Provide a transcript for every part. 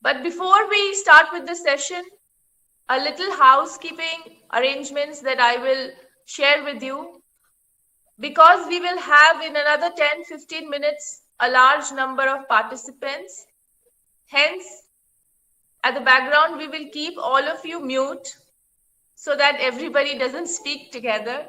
But before we start with the session, a little housekeeping arrangements that I will share with you, because we will have in another 10-15 minutes a large number of participants. Hence, at the background, we will keep all of you mute so that everybody doesn't speak together.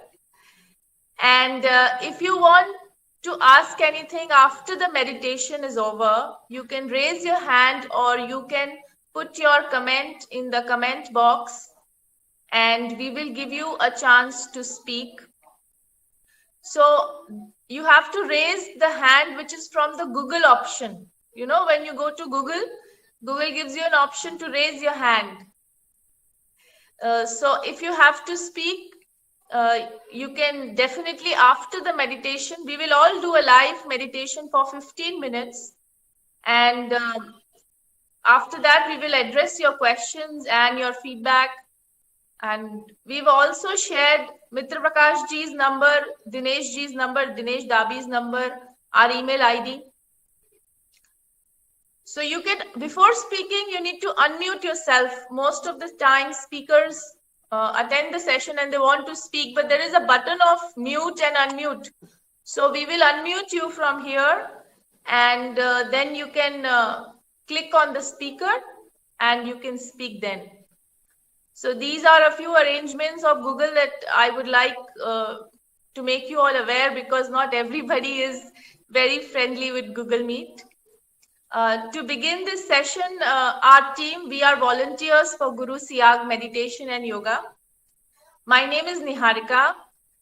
And if you want to ask anything after the meditation is over, you can raise your hand or you can put your comment in the comment box and we will give you a chance to speak. So you have to raise the hand which is from the Google option. You know, when you go to Google, Google gives you an option to raise your hand. So if you have to speak, you can definitely, after the meditation, we will all do a live meditation for 15 minutes. And after that, we will address your questions and your feedback. And we've also shared Mitra Prakash ji's number, Dinesh ji's number, Dinesh Dabi's number, our email ID. So you can, before speaking, you need to unmute yourself. Most of the time, speakers attend the session and they want to speak, but there is a button of mute and unmute. So we will unmute you from here, and then you can click on the speaker and you can speak then. So these are a few arrangements of Google that I would like to make you all aware, because not everybody is very friendly with Google Meet. To begin this session, our team, we are volunteers for Guru Siag Meditation and Yoga. My name is Niharika.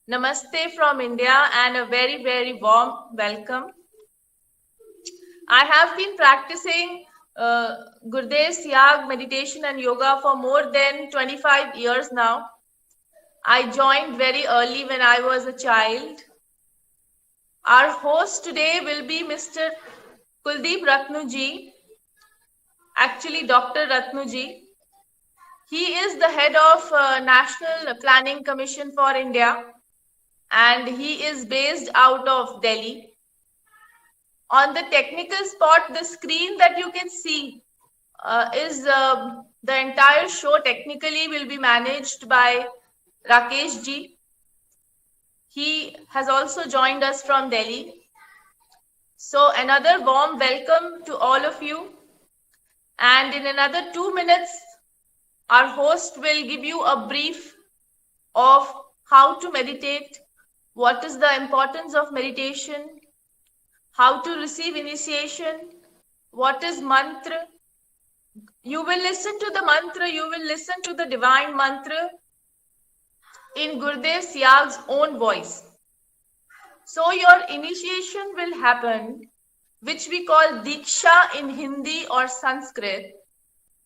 Namaste from India and a very, very warm welcome. I have been practicing Gurudev Siag Meditation and Yoga for more than 25 years now. I joined very early when I was a child. Our host today will be Mr. Kuldeep Ratnuji, actually Dr. Ratnuji. He is the head of National Planning Commission for India, and he is based out of Delhi. On the technical spot, the screen that you can see is the entire show technically will be managed by Rakesh ji. He has also joined us from Delhi. So another warm welcome to all of you. And in another 2 minutes, our host will give you a brief of how to meditate, what is the importance of meditation, how to receive initiation, what is mantra. You will listen to the mantra, you will listen to the divine mantra in Gurudev Siag's own voice. So your initiation will happen, which we call Diksha in Hindi or Sanskrit,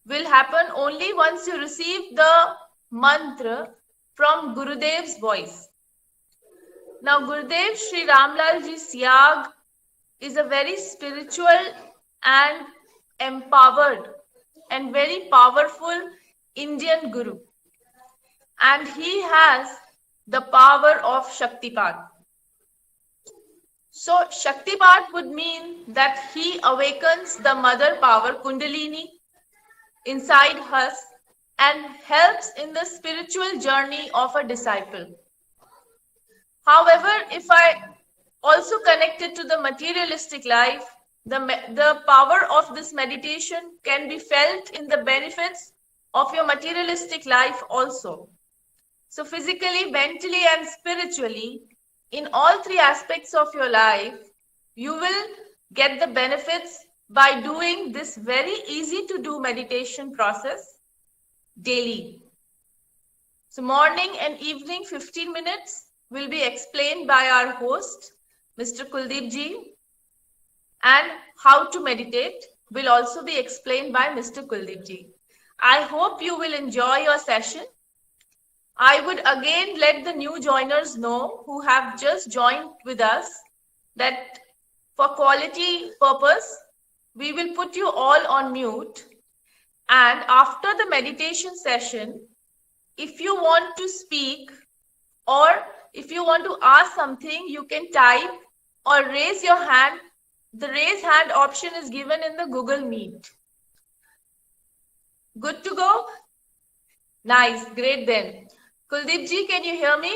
will happen only once you receive the mantra from Gurudev's voice. Now Gurudev Sri Ramlal Ji Siag is a very spiritual and empowered and very powerful Indian Guru. And he has the power of Shaktipat. So Shaktipat would mean that he awakens the mother power Kundalini inside us and helps in the spiritual journey of a disciple. However, if I also connect it to the materialistic life, the power of this meditation can be felt in the benefits of your materialistic life also. So physically, mentally, and spiritually, in all three aspects of your life, you will get the benefits by doing this very easy to do meditation process daily. So morning and evening 15 minutes will be explained by our host, Mr. Kuldeep ji, and how to meditate will also be explained by Mr. Kuldeep ji. I hope you will enjoy your session. I would again let the new joiners know who have just joined with us that for quality purpose, we will put you all on mute. And after the meditation session, if you want to speak or if you want to ask something, you can type or raise your hand. The raise hand option is given in the Google Meet. Good to go? Nice, great then. Kuldeep ji, can you hear me?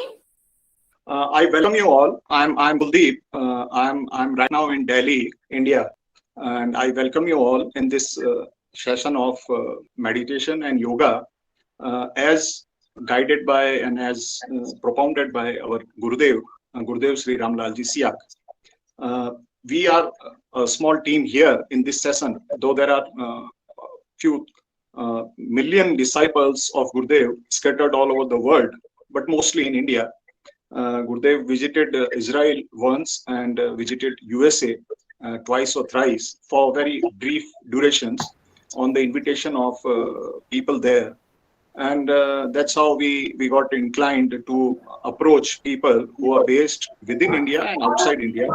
I welcome you all. I'm Kuldeep. I'm right now in Delhi, India, and I welcome you all in this session of meditation and yoga, as guided by and as propounded by our Gurudev, Gurudev Sri Ramlalji Siak. We are a small team here in this session, though there are few million disciples of Gurudev scattered all over the world, but mostly in India. Gurudev visited Israel once and visited USA twice or thrice for very brief durations on the invitation of people there. And that's how we got inclined to approach people who are based within India and outside India.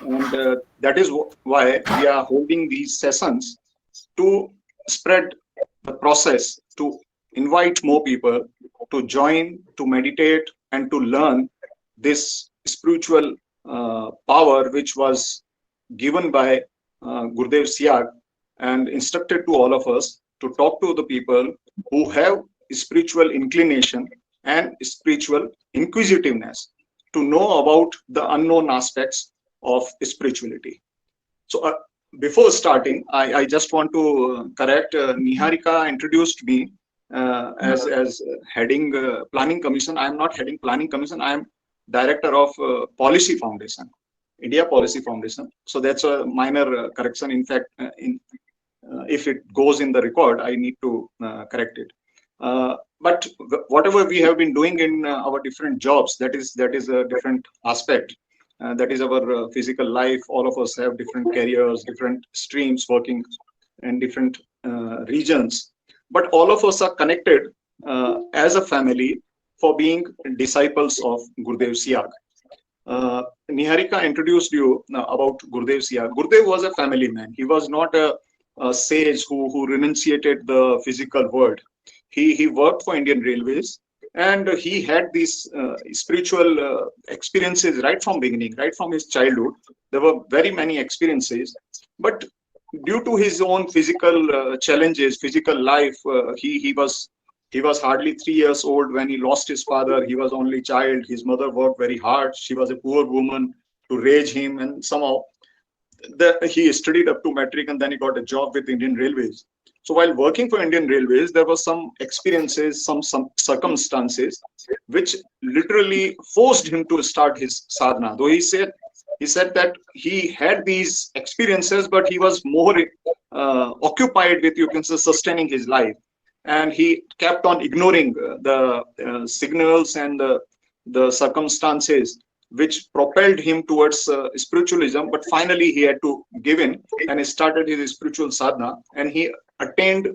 And that is why we are holding these sessions to spread the process, to invite more people to join, to meditate, and to learn this spiritual power which was given by Gurudev Siag and instructed to all of us to talk to the people who have spiritual inclination and spiritual inquisitiveness, to know about the unknown aspects of spirituality. So before starting, I just want to correct. Niharika introduced me as heading Planning Commission. I am not heading Planning Commission. I am director of Policy Foundation, India Policy Foundation. So that's a minor correction. In fact, if it goes in the record, I need to correct it. But whatever we have been doing in our different jobs, that is a different aspect. That is our physical life. All of us have different careers, different streams working in different regions. But all of us are connected as a family for being disciples of Gurudev Siag. Niharika introduced you about Gurudev Siag. Gurudev was a family man. He was not a sage who renunciated the physical world. He worked for Indian Railways. And he had these spiritual experiences right from beginning, right from his childhood. There were very many experiences, but due to his own physical challenges, physical life, he was hardly 3 years old when he lost his father. He was only child. His mother worked very hard. She was a poor woman to raise him, and somehow he studied up to matric, and then he got a job with Indian Railways. So while working for Indian Railways, there were some experiences, some circumstances, which literally forced him to start his sadhana. Though he said that he had these experiences, but he was more occupied with, you can say, sustaining his life, and he kept on ignoring the signals and the circumstances which propelled him towards spiritualism. But finally, he had to give in, and he started his spiritual sadhana, and he attained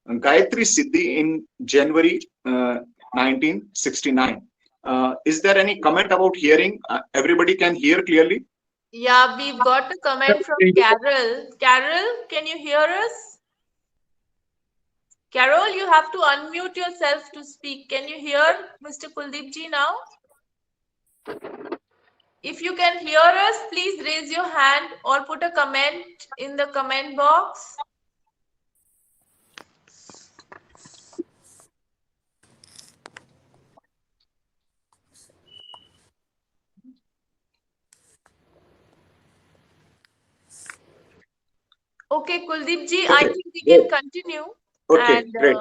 Gayatri Siddhi in January 1969. Is there any comment about hearing? Everybody can hear clearly? Yeah, we've got a comment from Carol. Carol, can you hear us? Carol, you have to unmute yourself to speak. Can you hear Mr. Kuldeep ji now? If you can hear us, please raise your hand or put a comment in the comment box. Okay, Kuldeep ji, I think we can continue. Okay, great.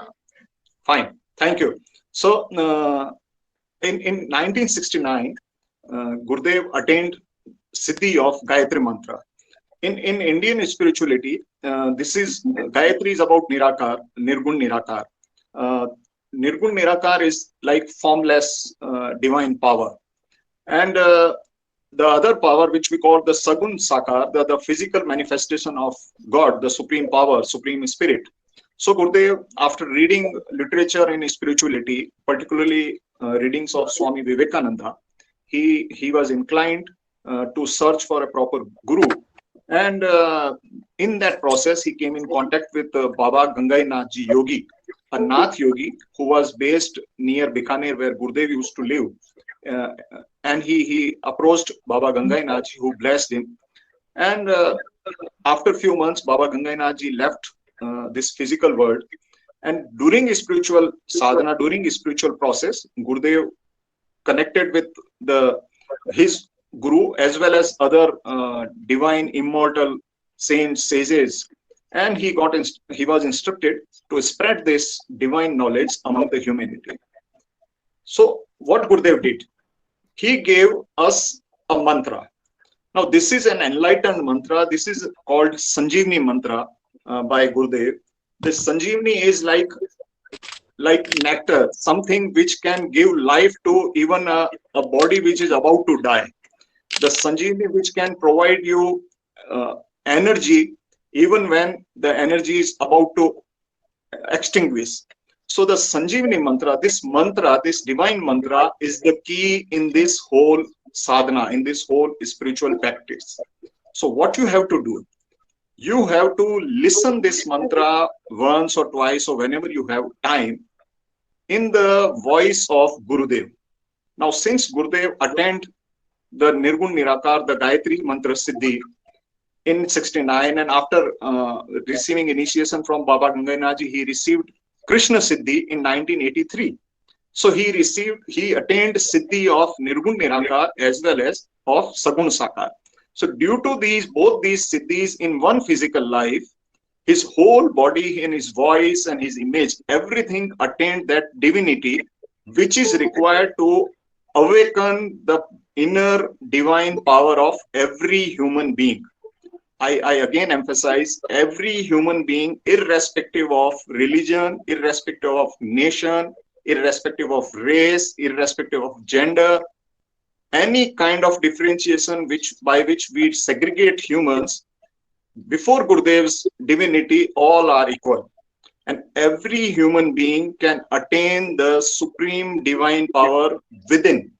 Fine. Thank you. So, in 1969, Gurudev attained Siddhi of Gayatri Mantra. In Indian spirituality, this is Gayatri is about Nirakar, Nirgun Nirakar. Nirgun Nirakar is like formless divine power. And the other power, which we call the Sagun Sakar, the physical manifestation of God, the supreme power, supreme spirit. So Gurudev, after reading literature in spirituality, particularly readings of Swami Vivekananda, he was inclined to search for a proper guru. And in that process, he came in contact with Baba Gangai Nath Ji Yogi, a Nath yogi who was based near Bikaner, where Gurudev used to live. And he approached Baba Gangai Nath Ji, who blessed him. And after a few months, Baba Gangainath ji left this physical world. And during spiritual sadhana, during spiritual process, Gurudev connected with his guru as well as other divine, immortal saints, sages, and he was instructed to spread this divine knowledge among the humanity. So what Gurudev did? He gave us a mantra. Now, this is an enlightened mantra. This is called Sanjeevani mantra by Gurudev. This Sanjeevani is like nectar, something which can give life to even a body which is about to die. The Sanjeevani which can provide you energy even when the energy is about to extinguish. So the Sanjeevani mantra, this divine mantra is the key in this whole sadhana, in this whole spiritual practice. So what you have to do, you have to listen this mantra once or twice or whenever you have time in the voice of Gurudev. Now, since Gurudev attained the Nirgun Nirakar, the Gayatri Mantra Siddhi in 69, and after receiving initiation from Baba Gangainath ji, he received Krishna Siddhi in 1983. So he attained Siddhi of Nirgun Nirakar as well as of Sagun Sakar. So due to both these Siddhis in one physical life, his whole body and his voice and his image, everything attained that divinity which is required to awaken the inner divine power of every human being. I again emphasize, every human being, irrespective of religion, irrespective of nation, irrespective of race, irrespective of gender, any kind of differentiation by which we segregate humans, before Gurudev's divinity, all are equal. And every human being can attain the supreme divine power within.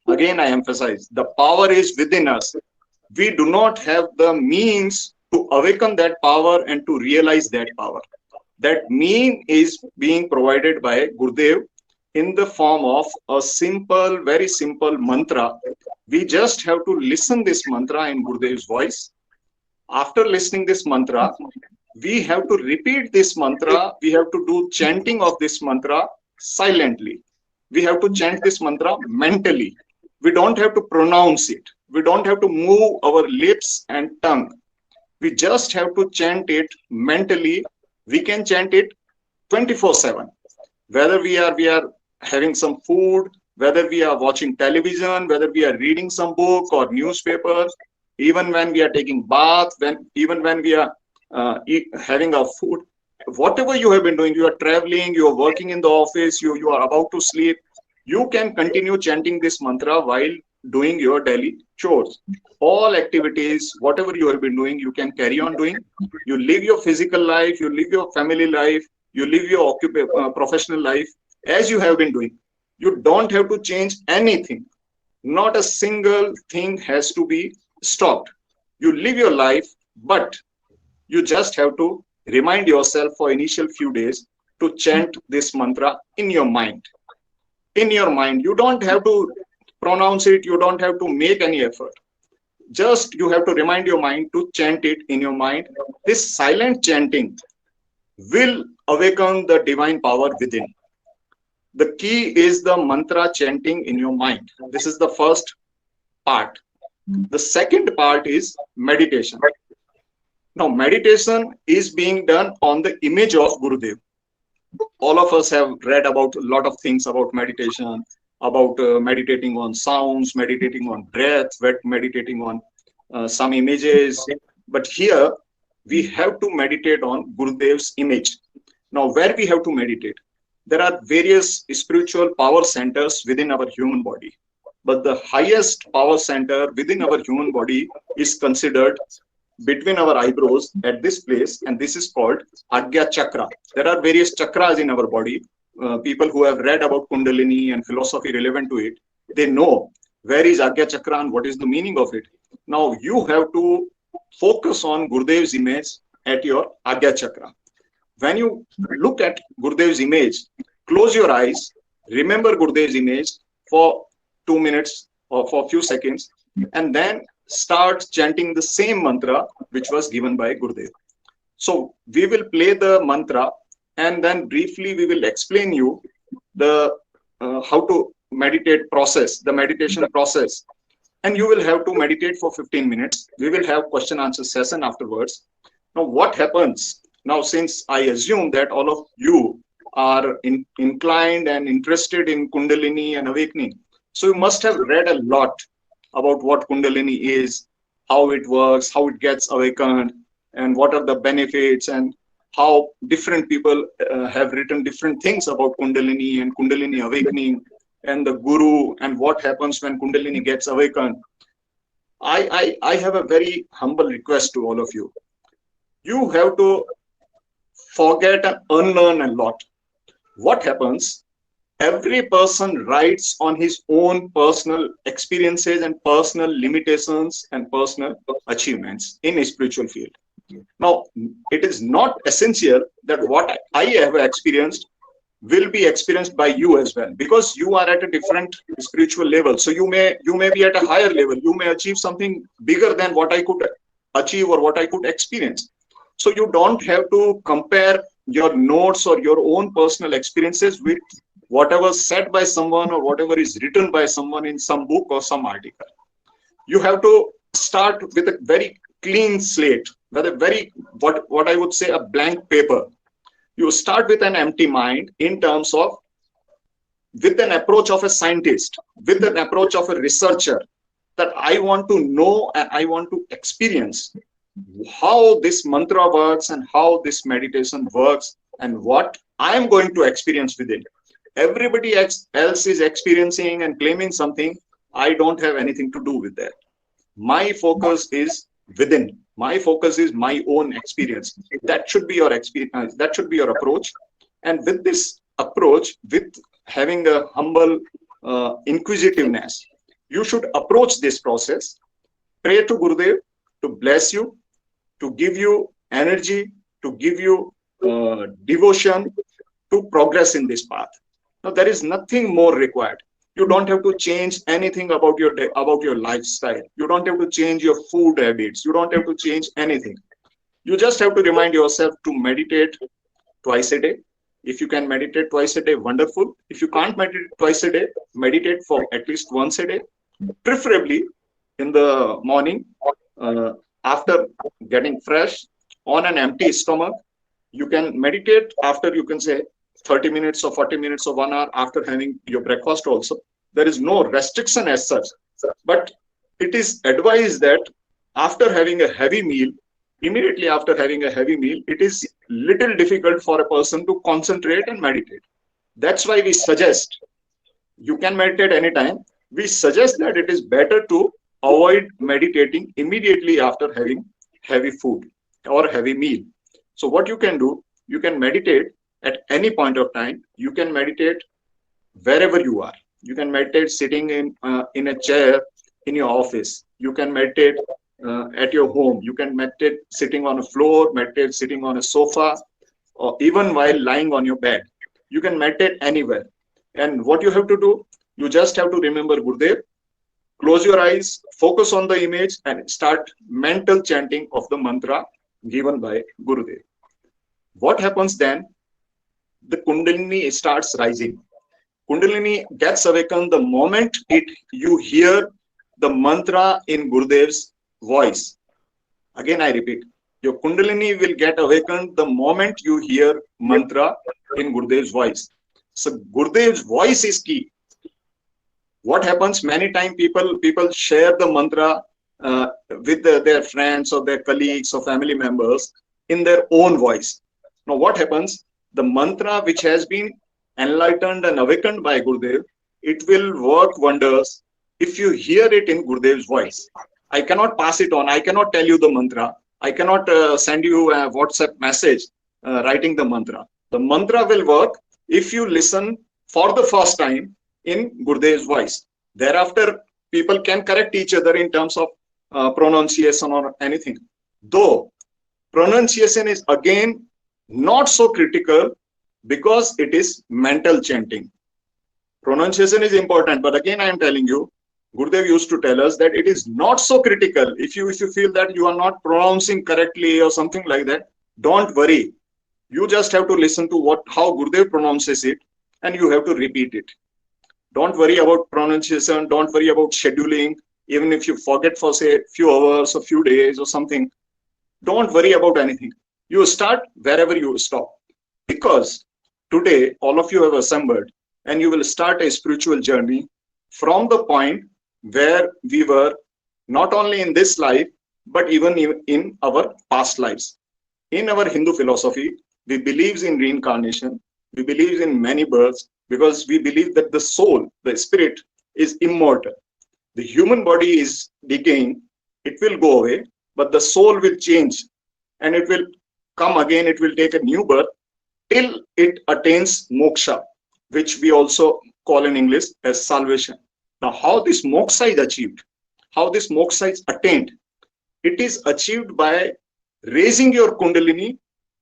Again, I emphasize, the power is within us. We do not have the means to awaken that power and to realize that power. That mean is being provided by Gurudev in the form of a simple, very simple mantra. We just have to listen this mantra in Gurudev's voice. After listening this mantra, we have to repeat this mantra. We have to do chanting of this mantra silently. We have to chant this mantra mentally. We don't have to pronounce it. We don't have to move our lips and tongue. We just have to chant it mentally. We can chant it 24/7. Whether we are having some food, whether we are watching television, whether we are reading some book or newspaper, even when we are taking bath, even when we are having our food, whatever you have been doing, you are traveling, you are working in the office, you are about to sleep, you can continue chanting this mantra while doing your daily chores. All activities, whatever you have been doing, you can carry on doing. You live your physical life, you live your family life, you live your professional life as you have been doing. You don't have to change anything. Not a single thing has to be stopped. You live your life, but you just have to remind yourself for initial few days to chant this mantra in your mind. In your mind, you don't have to pronounce it, you don't have to make any effort. Just you have to remind your mind to chant it in your mind. This silent chanting will awaken the divine power within. The key is the mantra chanting in your mind. This is the first part. The second part is meditation. Now, meditation is being done on the image of Gurudev. All of us have read about a lot of things about meditation, about meditating on sounds, meditating on breath, meditating on some images. But here, we have to meditate on Gurudev's image. Now, where we have to meditate? There are various spiritual power centers within our human body. But the highest power center within our human body is considered between our eyebrows at this place, and this is called Agya Chakra. There are various chakras in our body. People who have read about Kundalini and philosophy relevant to it, they know where is Agya Chakra and what is the meaning of it. Now you have to focus on Gurudev's image at your Agya Chakra. When you look at Gurudev's image, close your eyes, remember Gurudev's image for 2 minutes or for a few seconds, and then start chanting the same mantra which was given by Gurudev. So we will play the mantra, and then briefly we will explain you the how to meditate process, the meditation process, and you will have to meditate for 15 minutes. We will have question answer session afterwards. Now what happens now, since I assume that all of you are inclined and interested in Kundalini and awakening, so you must have read a lot about what Kundalini is, how it works, how it gets awakened, and what are the benefits, and how different people have written different things about Kundalini and Kundalini awakening and the Guru and what happens when Kundalini gets awakened. I have a very humble request to all of you. You have to forget and unlearn a lot. What happens? Every person writes on his own personal experiences and personal limitations and personal achievements in a spiritual field. Now, it is not essential that what I have experienced will be experienced by you as well, because you are at a different spiritual level. So you may be at a higher level. You may achieve something bigger than what I could achieve or what I could experience. So you don't have to compare your notes or your own personal experiences with whatever said by someone or whatever is written by someone in some book or some article. You have to start with a very clean slate, with a very, what I would say, a blank paper. You start with an empty mind in terms of, with an approach of a scientist, with an approach of a researcher, that I want to know and I want to experience how this mantra works and how this meditation works and what I am going to experience with it. Everybody else is experiencing and claiming something. I don't have anything to do with that. My focus is within. My focus is my own experience. That should be your experience. That should be your approach. And with this approach, with having a humble inquisitiveness, you should approach this process. Pray to Gurudev to bless you, to give you energy, to give you devotion to progress in this path. Now, there is nothing more required. You don't have to change anything about your lifestyle. You don't have to change your food habits. You don't have to change anything. You just have to remind yourself to meditate twice a day. If you can meditate twice a day, wonderful. If you can't meditate twice a day, meditate for at least once a day, preferably in the morning, after getting fresh, on an empty stomach. You can meditate after, you can say, 30 minutes or 40 minutes or 1 hour after having your breakfast also. There is no restriction as such, but it is advised that after having a heavy meal, immediately after having a heavy meal, it is little difficult for a person to concentrate and meditate. That's why we suggest, you can meditate anytime. We suggest that it is better to avoid meditating immediately after having heavy food or heavy meal. So what you can do, you can meditate at any point of time. You can meditate wherever you are. You can meditate sitting in a chair in your office. You can meditate at your home. You can meditate sitting on a floor, meditate sitting on a sofa, or even while lying on your bed. You can meditate anywhere. And what you have to do, you just have to remember Gurudev, close your eyes, focus on the image, and start mental chanting of the mantra given by Gurudev. What happens then? The Kundalini starts rising. Kundalini gets awakened the moment you hear the mantra in Gurudev's voice. Again, I repeat, your Kundalini will get awakened the moment you hear mantra in Gurudev's voice. So Gurudev's voice is key. What happens many times, people share the mantra with their friends or their colleagues or family members in their own voice. Now what happens? The mantra which has been enlightened and awakened by Gurudev, it will work wonders if you hear it in Gurudev's voice. I cannot pass it on. I cannot tell you the mantra. I cannot send you a WhatsApp message writing the mantra. The mantra will work if you listen for the first time in Gurudev's voice. Thereafter, people can correct each other in terms of pronunciation or anything. Though pronunciation is again not so critical, because it is mental chanting. Pronunciation is important, but again I am telling you, Gurudev used to tell us that it is not so critical. If you feel that you are not pronouncing correctly or something like that, don't worry. You just have to listen to how Gurudev pronounces it, and you have to repeat it. Don't worry about pronunciation. Don't worry about scheduling. Even if you forget for say few hours or few days or something, don't worry about anything. You start wherever you stop, because today all of you have assembled and you will start a spiritual journey from the point where we were, not only in this life but even in our past lives. In our Hindu philosophy, we believe in reincarnation. We believe in many births because we believe that the soul, the spirit, is immortal. The human body is decaying, it will go away, but the soul will change and it will come again, it will take a new birth till it attains moksha, which we also call in English as salvation. Now, how this moksha is achieved, how this moksha is attained, it is achieved by raising your kundalini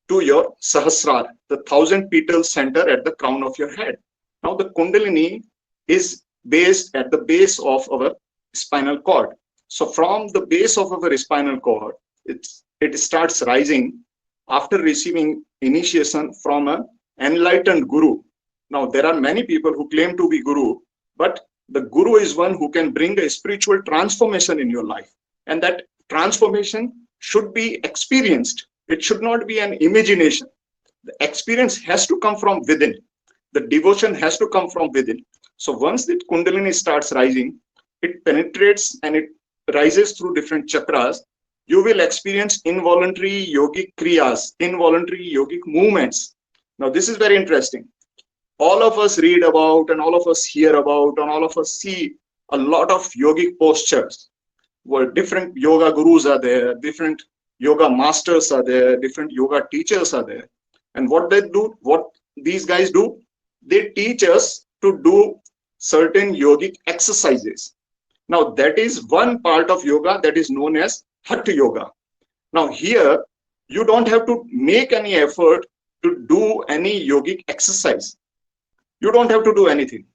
to your sahasrara, the 1,000 petal center at the crown of your head. Now, the kundalini is based at the base of our spinal cord. So, from the base of our spinal cord, it starts rising after receiving initiation from an enlightened guru. Now, there are many people who claim to be guru, but the guru is one who can bring a spiritual transformation in your life. And that transformation should be experienced. It should not be an imagination. The experience has to come from within. The devotion has to come from within. So once the kundalini starts rising, it penetrates and it rises through different chakras. You will experience involuntary yogic kriyas, involuntary yogic movements. Now, this is very interesting. All of us read about and all of us hear about and all of us see a lot of yogic postures where different yoga gurus are there, different yoga masters are there, different yoga teachers are there. And what they do, what these guys do, they teach us to do certain yogic exercises. Now, that is one part of yoga that is known as Hatha Yoga. Now, here, you don't have to make any effort to do any yogic exercise. You don't have to do anything.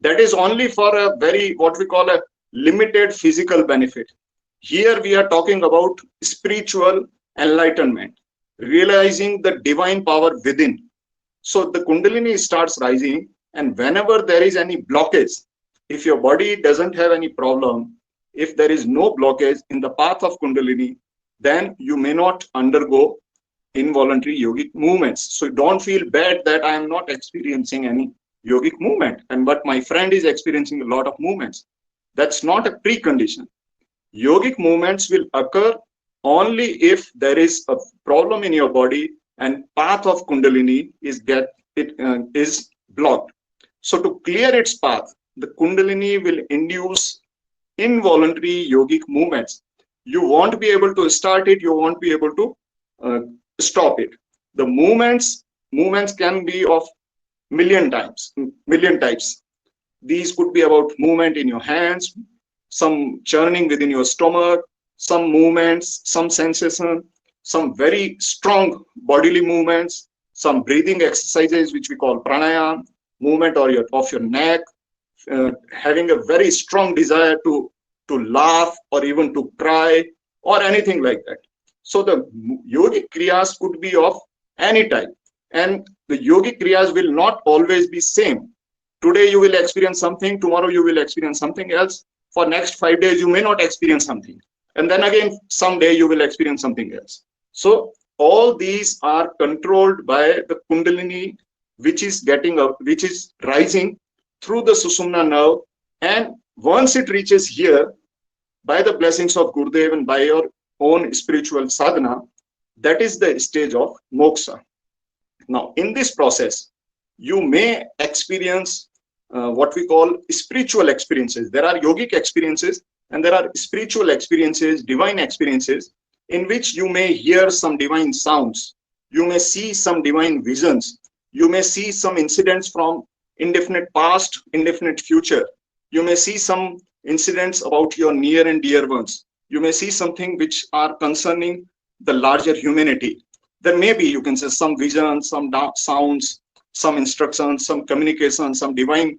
That is only for a very, what we call a limited physical benefit. Here we are talking about spiritual enlightenment, realizing the divine power within. So the Kundalini starts rising, and whenever there is any blockage, if your body doesn't have any problem, if there is no blockage in the path of Kundalini, then you may not undergo involuntary yogic movements. So don't feel bad that I am not experiencing any yogic movement, but my friend is experiencing a lot of movements. That's not a precondition. Yogic movements will occur only if there is a problem in your body and path of Kundalini is blocked. So to clear its path, the Kundalini will induce involuntary yogic movements. You won't be able to start it, you won't be able to stop it. The movements can be of million types. These could be about movement in your hands, some churning within your stomach, some movements, some sensation, some very strong bodily movements, some breathing exercises which we call pranayama, movement of your neck, having a very strong desire to laugh or even to cry or anything like that. So the yogic kriyas could be of any type, and the yogic kriyas will not always be same. Today you will experience something, tomorrow you will experience something else. For next 5 days you may not experience something, and then again someday you will experience something else. So all these are controlled by the Kundalini, which is rising through the Sushumna nerve, and once it reaches here, by the blessings of Gurudev and by your own spiritual sadhana, that is the stage of moksha. Now, in this process, you may experience what we call spiritual experiences. There are yogic experiences and there are spiritual experiences, divine experiences, in which you may hear some divine sounds. You may see some divine visions. You may see some incidents from indefinite past, indefinite future. You may see some incidents about your near and dear ones. You may see something which are concerning the larger humanity. There may be, you can say, some visions, some sounds, some instructions, some communication, some divine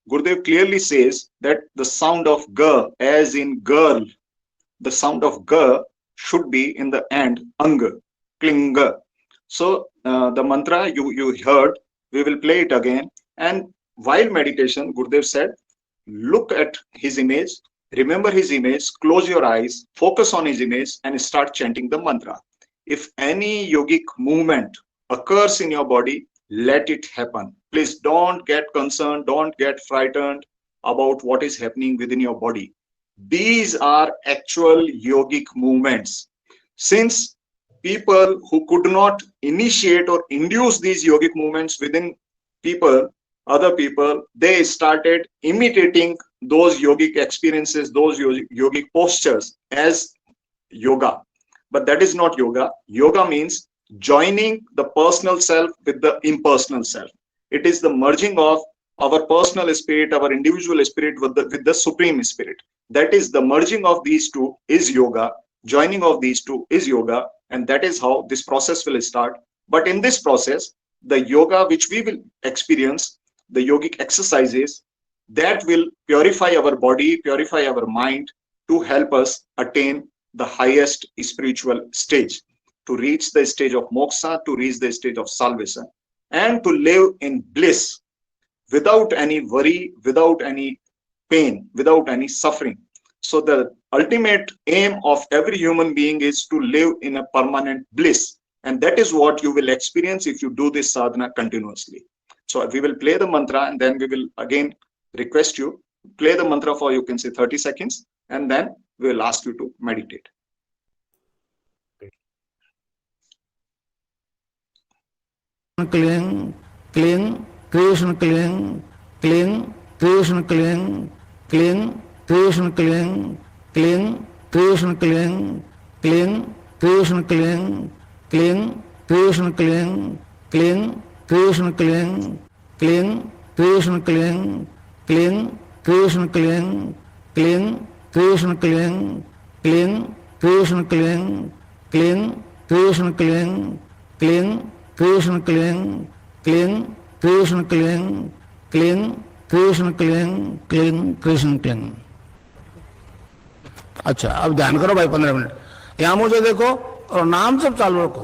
Gurudev clearly says that the sound of G, as in girl, the sound of G should be in the end, ang, kling. So the mantra you heard, we will play it again. And while meditation, Gurudev said, look at his image, remember his image, close your eyes, focus on his image, and start chanting the mantra. If any yogic movement occurs in your body, let it happen. Please don't get concerned, don't get frightened about what is happening within your body. These are actual yogic movements. Since people who could not initiate or induce these yogic movements within people, other people, they started imitating those yogic experiences, those yogic postures as yoga. But that is not yoga. Yoga means joining the personal self with the impersonal self. It is the merging of our personal spirit, our individual spirit with the supreme spirit. That is the merging of these two is yoga. Joining of these two is yoga. And that is how this process will start. But in this process, the yoga which we will experience, the yogic exercises, that will purify our body, purify our mind to help us attain the highest spiritual stage, to reach the stage of moksha, to reach the stage of salvation, and to live in bliss without any worry, without any pain, without any suffering. So the ultimate aim of every human being is to live in a permanent bliss. And that is what you will experience if you do this sadhana continuously. So we will play the mantra, and then we will again request you play the mantra for, you can say, 30 seconds, and then we will ask you to meditate. Kling, kling, Krishna kling, kling, Krishna kling, kling, Krishna kling, kling, Krishna kling, kling, Krishna kling, kling, Krishna kling, kling, Krishna kling, kling, Krishna kling, kling, Krishna kling, kling, Krishna kling, kling, Krishna kling, kling, Krishna kling, kling, Krishna kling, kling, Krishna kling, kling, Krishna kling, kling, Krishna kling. अच्छा, अब ध्यान करो भाई 15 minute, यहां मुझे देखो और नाम सब चालू रखो।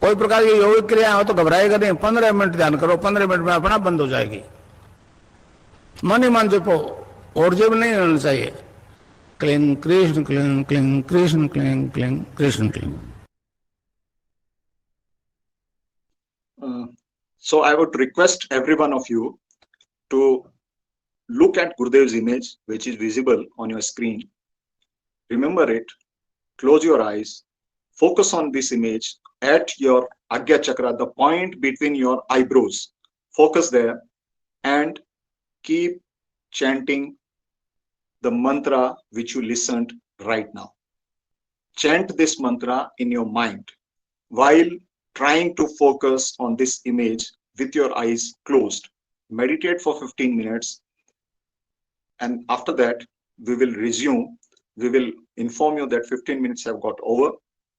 कोई प्रकार की योगिक क्रिया हो तो घबराएगा नहीं। 15 मिनट ध्यान करो, 15 मिनट में अपना बंद हो जाएगी। मन ही मन जपो, और जब नहीं होना चाहिए। Cling Krishna cling, cling Krishna cling, cling Krishna cling. So I would request every one of you to look at Gurudev's image, which is visible on your screen. Remember it, close your eyes, focus on this image at your Agya Chakra, the point between your eyebrows. Focus there and keep chanting the mantra which you listened right now. Chant this mantra in your mind while trying to focus on this image with your eyes closed. Meditate for 15 minutes. And after that, we will resume. We will inform you that 15 minutes have got over.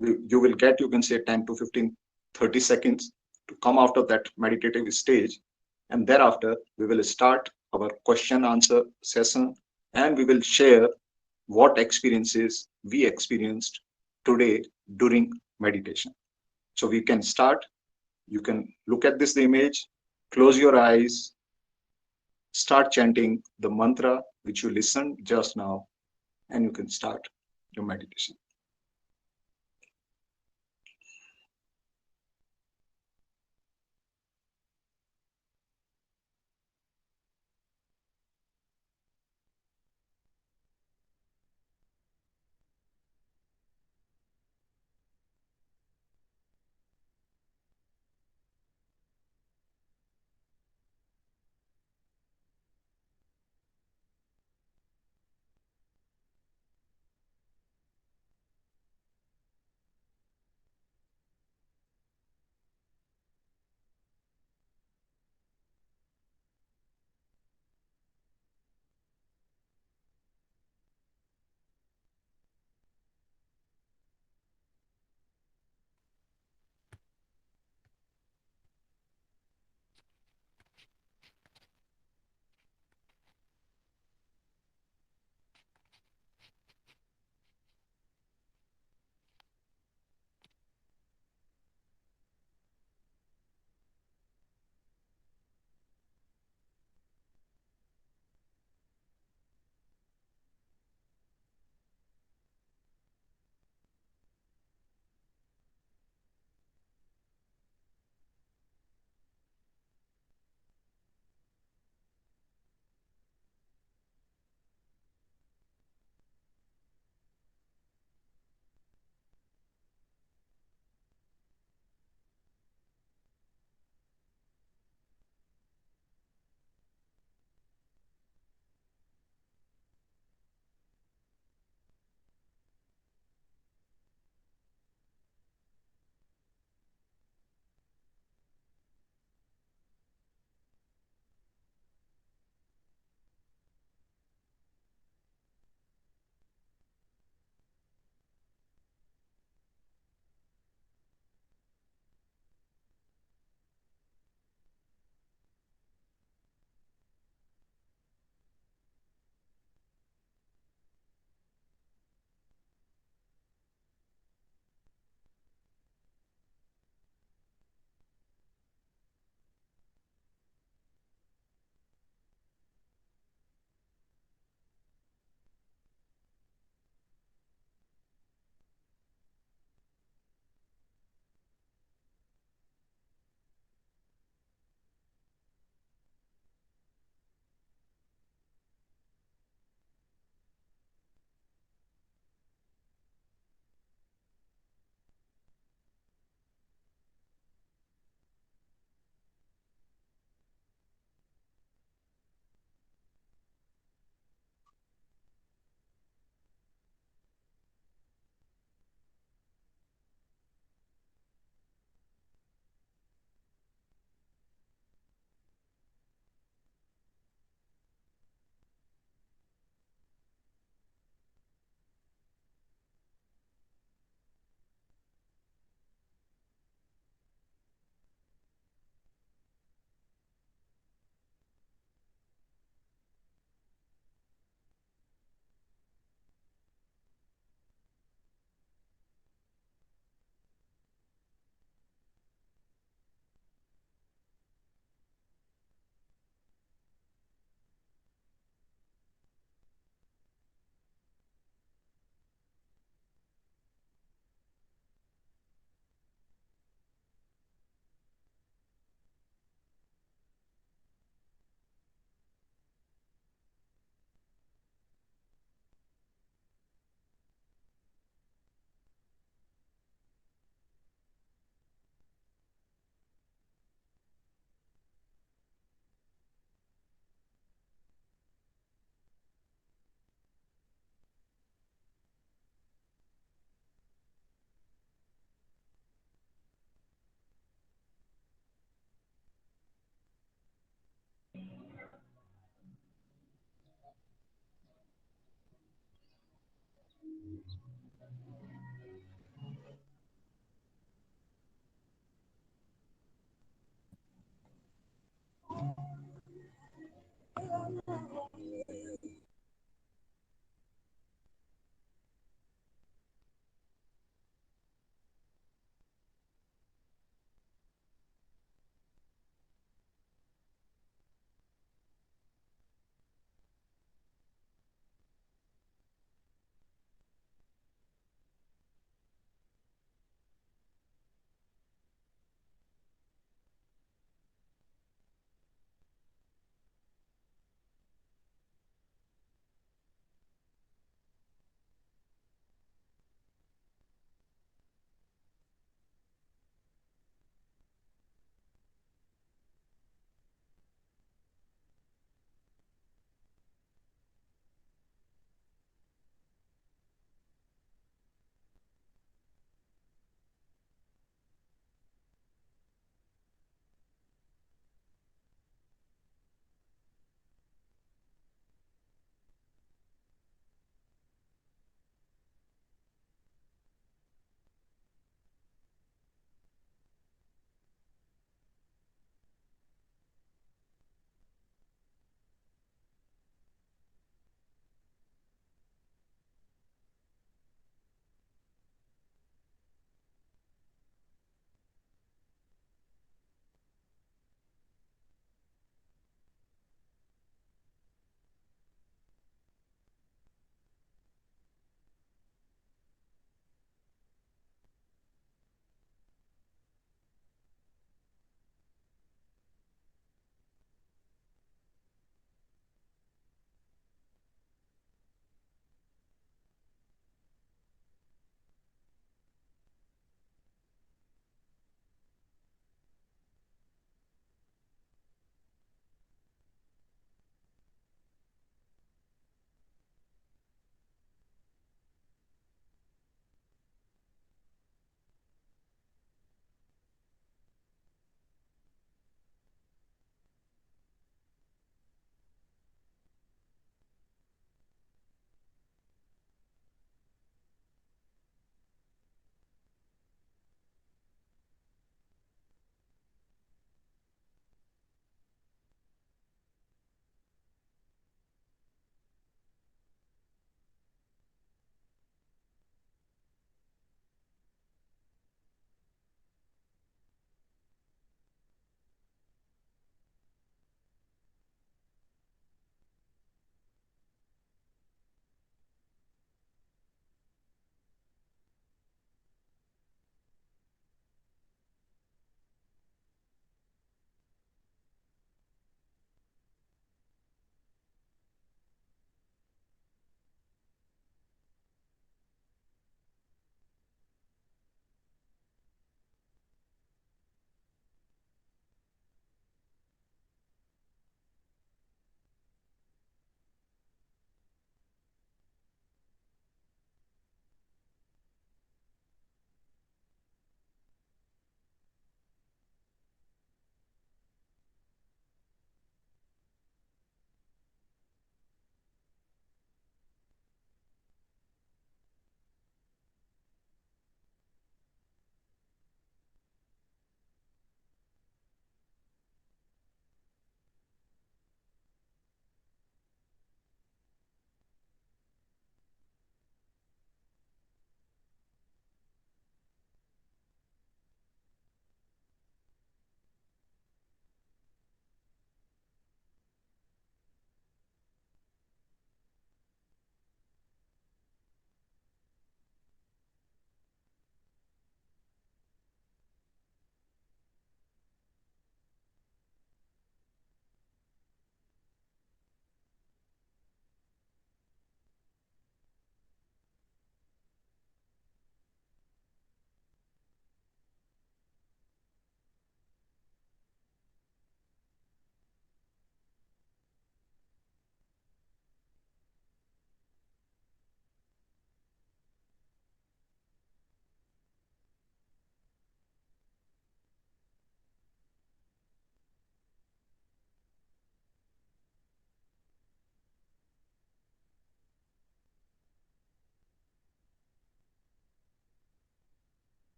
You will get, you can say, 10 to 15, 30 seconds to come out of that meditative stage. And thereafter, we will start our question answer session, and we will share what experiences we experienced today during meditation. So we can start. You can look at this image, close your eyes, start chanting the mantra which you listened just now, and you can start your meditation.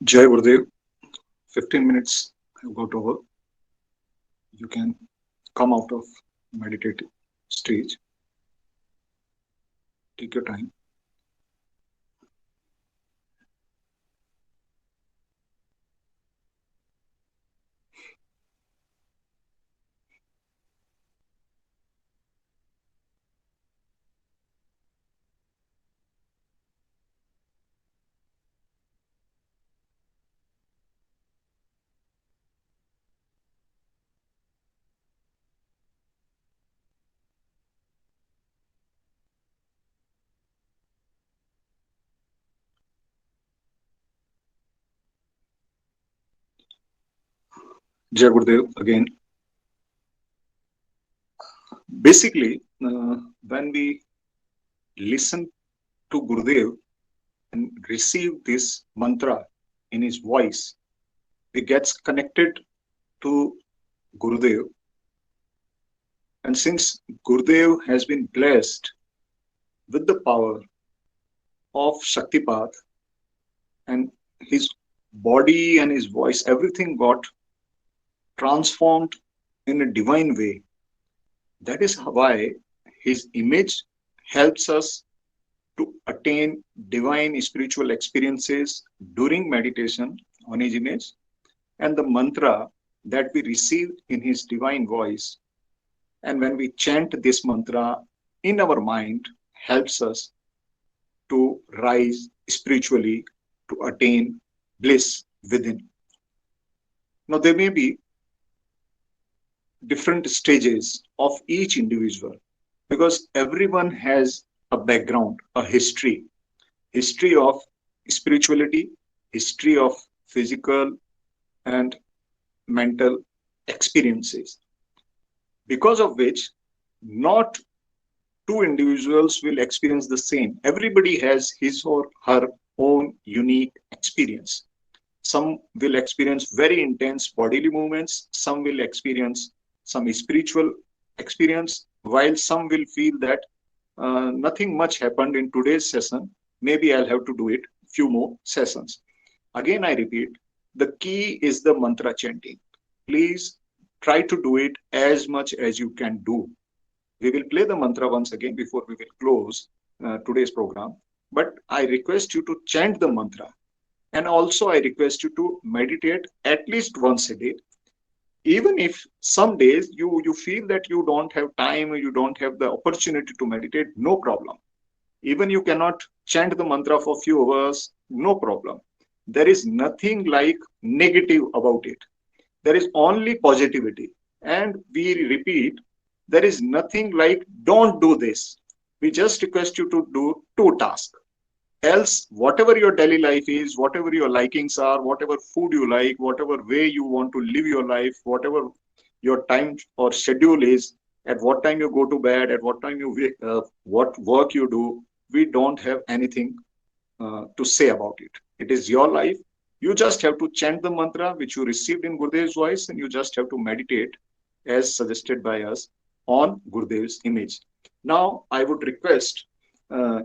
Jai Gurudev, 15 minutes have got over. You can come out of meditative stage. Take your time. Jai Gurudev again. Basically, when we listen to Gurudev and receive this mantra in his voice, we get connected to Gurudev. And since Gurudev has been blessed with the power of Shaktipat, and his body and his voice, everything got transformed in a divine way. That is why his image helps us to attain divine spiritual experiences during meditation on his image, and the mantra that we receive in his divine voice. And when we chant this mantra in our mind, helps us to rise spiritually, to attain bliss within. Now, there may be different stages of each individual because everyone has a background, a history of spirituality, history of physical and mental experiences, because of which not two individuals will experience the same. Everybody has his or her own unique experience. Some will experience very intense bodily movements, some will experience some spiritual experience, while some will feel that nothing much happened in today's session. Maybe I'll have to do it few more sessions. Again, I repeat, the key is the mantra chanting. Please try to do it as much as you can do. We will play the mantra once again before we will close today's program. But I request you to chant the mantra. And also I request you to meditate at least once a day. Even if some days you feel that you don't have time or you don't have the opportunity to meditate, no problem. Even you cannot chant the mantra for a few hours, no problem. There is nothing like negative about it. There is only positivity. And we repeat, there is nothing like don't do this. We just request you to do two tasks. Else, whatever your daily life is, whatever your likings are, whatever food you like, whatever way you want to live your life, whatever your time or schedule is, at what time you go to bed, at what time you wake up, what work you do, we don't have anything to say about it. It is your life. You just have to chant the mantra which you received in Gurudev's voice, and you just have to meditate as suggested by us on Gurudev's image. Now, I would request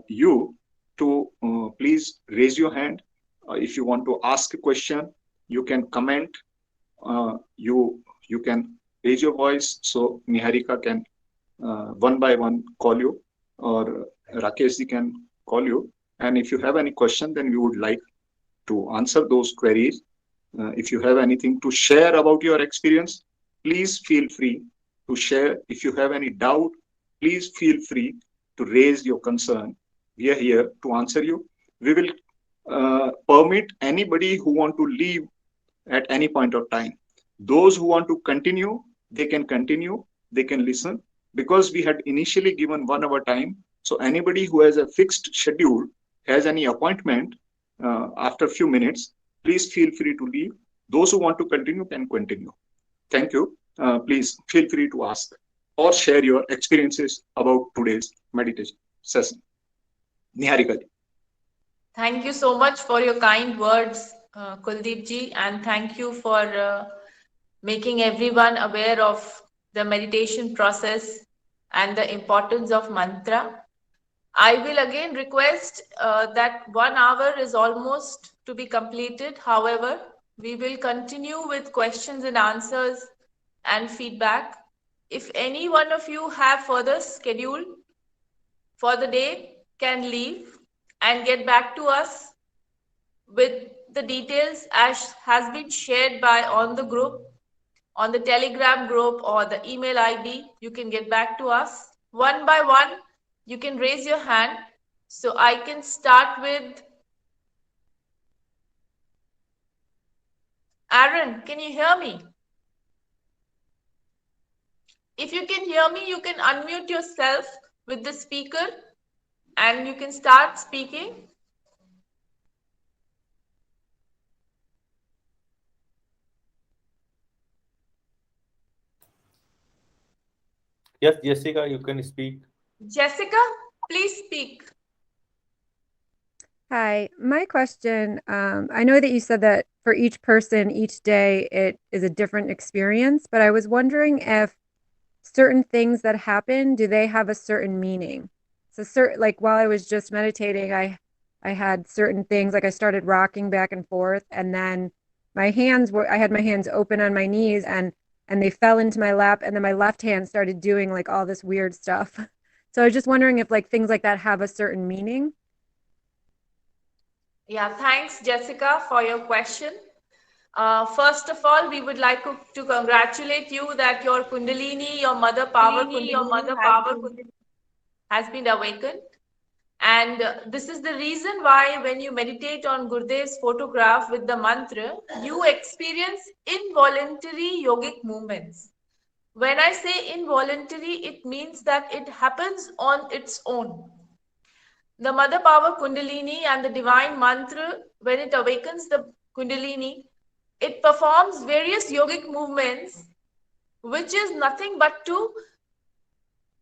you to please raise your hand. If you want to ask a question, you can comment. You can raise your voice so Niharika can one by one call you, or Rakeshji can call you. And if you have any question, then we would like to answer those queries. If you have anything to share about your experience, please feel free to share. If you have any doubt, please feel free to raise your concern. We are here to answer you. We will permit anybody who want to leave at any point of time. Those who want to continue, they can continue, they can listen, because we had initially given 1 hour time. So anybody who has a fixed schedule, has any appointment after a few minutes, please feel free to leave. Those who want to continue can continue. Thank you. Please feel free to ask or share your experiences about today's meditation session. Niharika. Thank you so much for your kind words, Kuldeep ji, and thank you for making everyone aware of the meditation process and the importance of mantra. I will again request that 1 hour is almost to be completed. However, we will continue with questions and answers and feedback. If any one of you have further schedule for the day, can leave and get back to us with the details as has been shared by on the group, on the Telegram group or the email ID. You can get back to us one by one. You can raise your hand. So I can start with Aaron. Can you hear me? If you can hear me, you can unmute yourself with the speaker and you can start speaking. Yes, Jessica, you can speak. Jessica, please speak. Hi, my question, I know that you said that for each person, each day, it is a different experience, but I was wondering if certain things that happen, do they have a certain meaning? So like while I was just meditating, I had certain things, like I started rocking back and forth, and then I had my hands open on my knees and they fell into my lap, and then my left hand started doing like all this weird stuff. So I was just wondering if like things like that have a certain meaning. Yeah, thanks, Jessica, for your question. First of all, we would like to congratulate you that your Kundalini, your mother power Kundalini has been awakened. And this is the reason why when you meditate on Gurudev's photograph with the mantra, you experience involuntary yogic movements. When I say involuntary, it means that it happens on its own. The mother power Kundalini and the divine mantra, when it awakens the Kundalini, it performs various yogic movements, which is nothing but to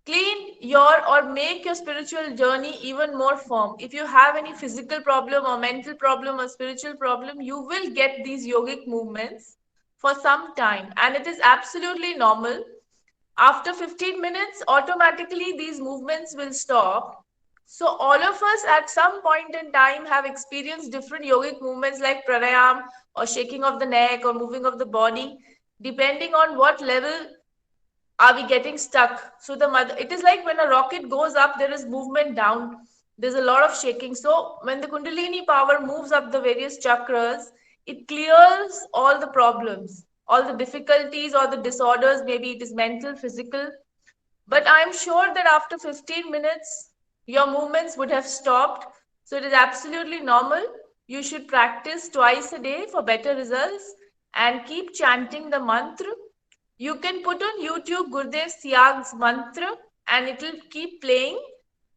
clean your or make your spiritual journey even more firm. If you have any physical problem or mental problem or spiritual problem, you will get these yogic movements for some time, and it is absolutely normal. After 15 minutes, automatically these movements will stop. So all of us at some point in time have experienced different yogic movements like pranayam or shaking of the neck or moving of the body, depending on what level are we getting stuck. So it is like when a rocket goes up, there is movement down. There's a lot of shaking. So when the Kundalini power moves up the various chakras, it clears all the problems, all the difficulties or the disorders. Maybe it is mental, physical. But I'm sure that after 15 minutes, your movements would have stopped. So it is absolutely normal. You should practice twice a day for better results and keep chanting the mantra. You can put on YouTube Gurudev Siag's mantra and it will keep playing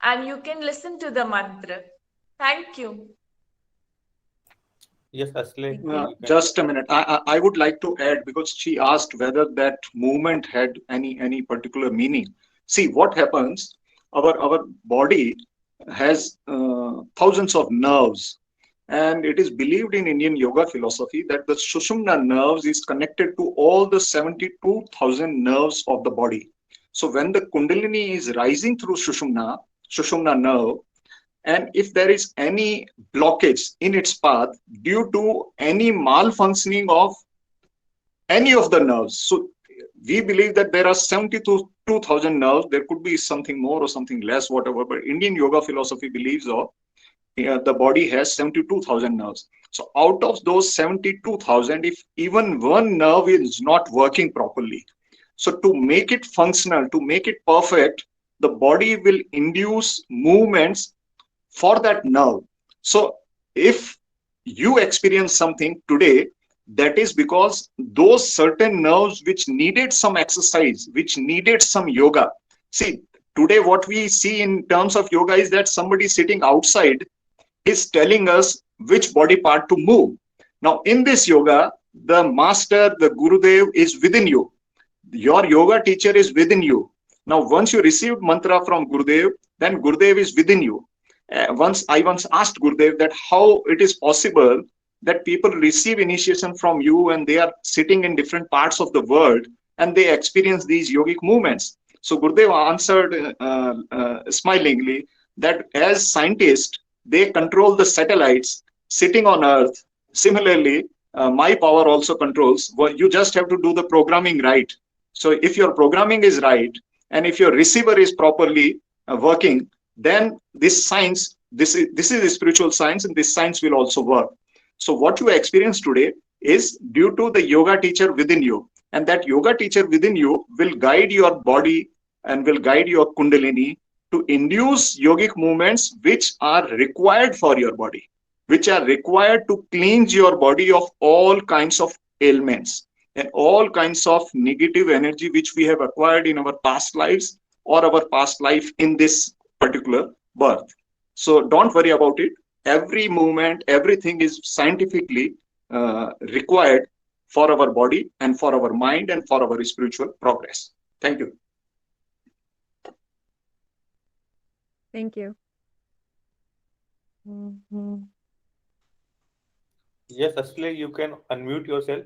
and you can listen to the mantra. Thank you. Yes, Ashley. Just a minute. I would like to add, because she asked whether that movement had any particular meaning. See, what happens, our body has thousands of nerves, and it is believed in Indian yoga philosophy that the Sushumna nerves is connected to all the 72,000 nerves of the body. So when the Kundalini is rising through Sushumna nerve, and if there is any blockage in its path due to any malfunctioning of any of the nerves, so we believe that there are 72,000 nerves. There could be something more or something less, whatever, but Indian yoga philosophy believes of the body has 72,000 nerves. So out of those 72,000, if even one nerve is not working properly, so to make it functional, to make it perfect, the body will induce movements for that nerve. So if you experience something today, that is because those certain nerves which needed some exercise, which needed some yoga. See, today what we see in terms of yoga is that somebody sitting outside is telling us which body part to move. Now in this yoga, the master, the Gurudev is within you. Your yoga teacher is within you. Now once you received mantra from Gurudev, then Gurudev is within you. I once asked Gurudev that how it is possible that people receive initiation from you and they are sitting in different parts of the world and they experience these yogic movements. So Gurudev answered smilingly that as scientists, they control the satellites sitting on earth. Similarly, my power also controls. Well, you just have to do the programming right. So if your programming is right, and if your receiver is properly working, then this science, this is a spiritual science, and this science will also work. So what you experience today is due to the yoga teacher within you, and that yoga teacher within you will guide your body and will guide your kundalini to induce yogic movements which are required for your body, which are required to cleanse your body of all kinds of ailments and all kinds of negative energy which we have acquired in our past lives or our past life in this particular birth. So don't worry about it. Every movement, everything is scientifically required for our body and for our mind and for our spiritual progress. Thank you. Thank you. Yes, Ashley, you can unmute yourself.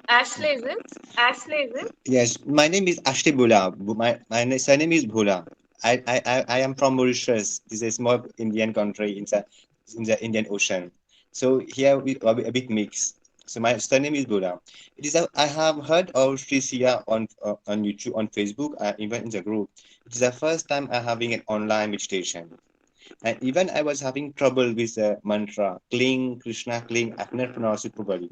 Ashley, is it? Yes, my name is Ashley Bhula. My surname is Bhula. I am from Mauritius. This is a small Indian country in the Indian Ocean. So here we are a bit mixed. So my surname is Bhula. I have heard of Sri Sia on YouTube, on Facebook, even in the group. It is the first time I'm having an online meditation. And even I was having trouble with the mantra, Kling, Krishna, Kling. I cannot pronounce it properly.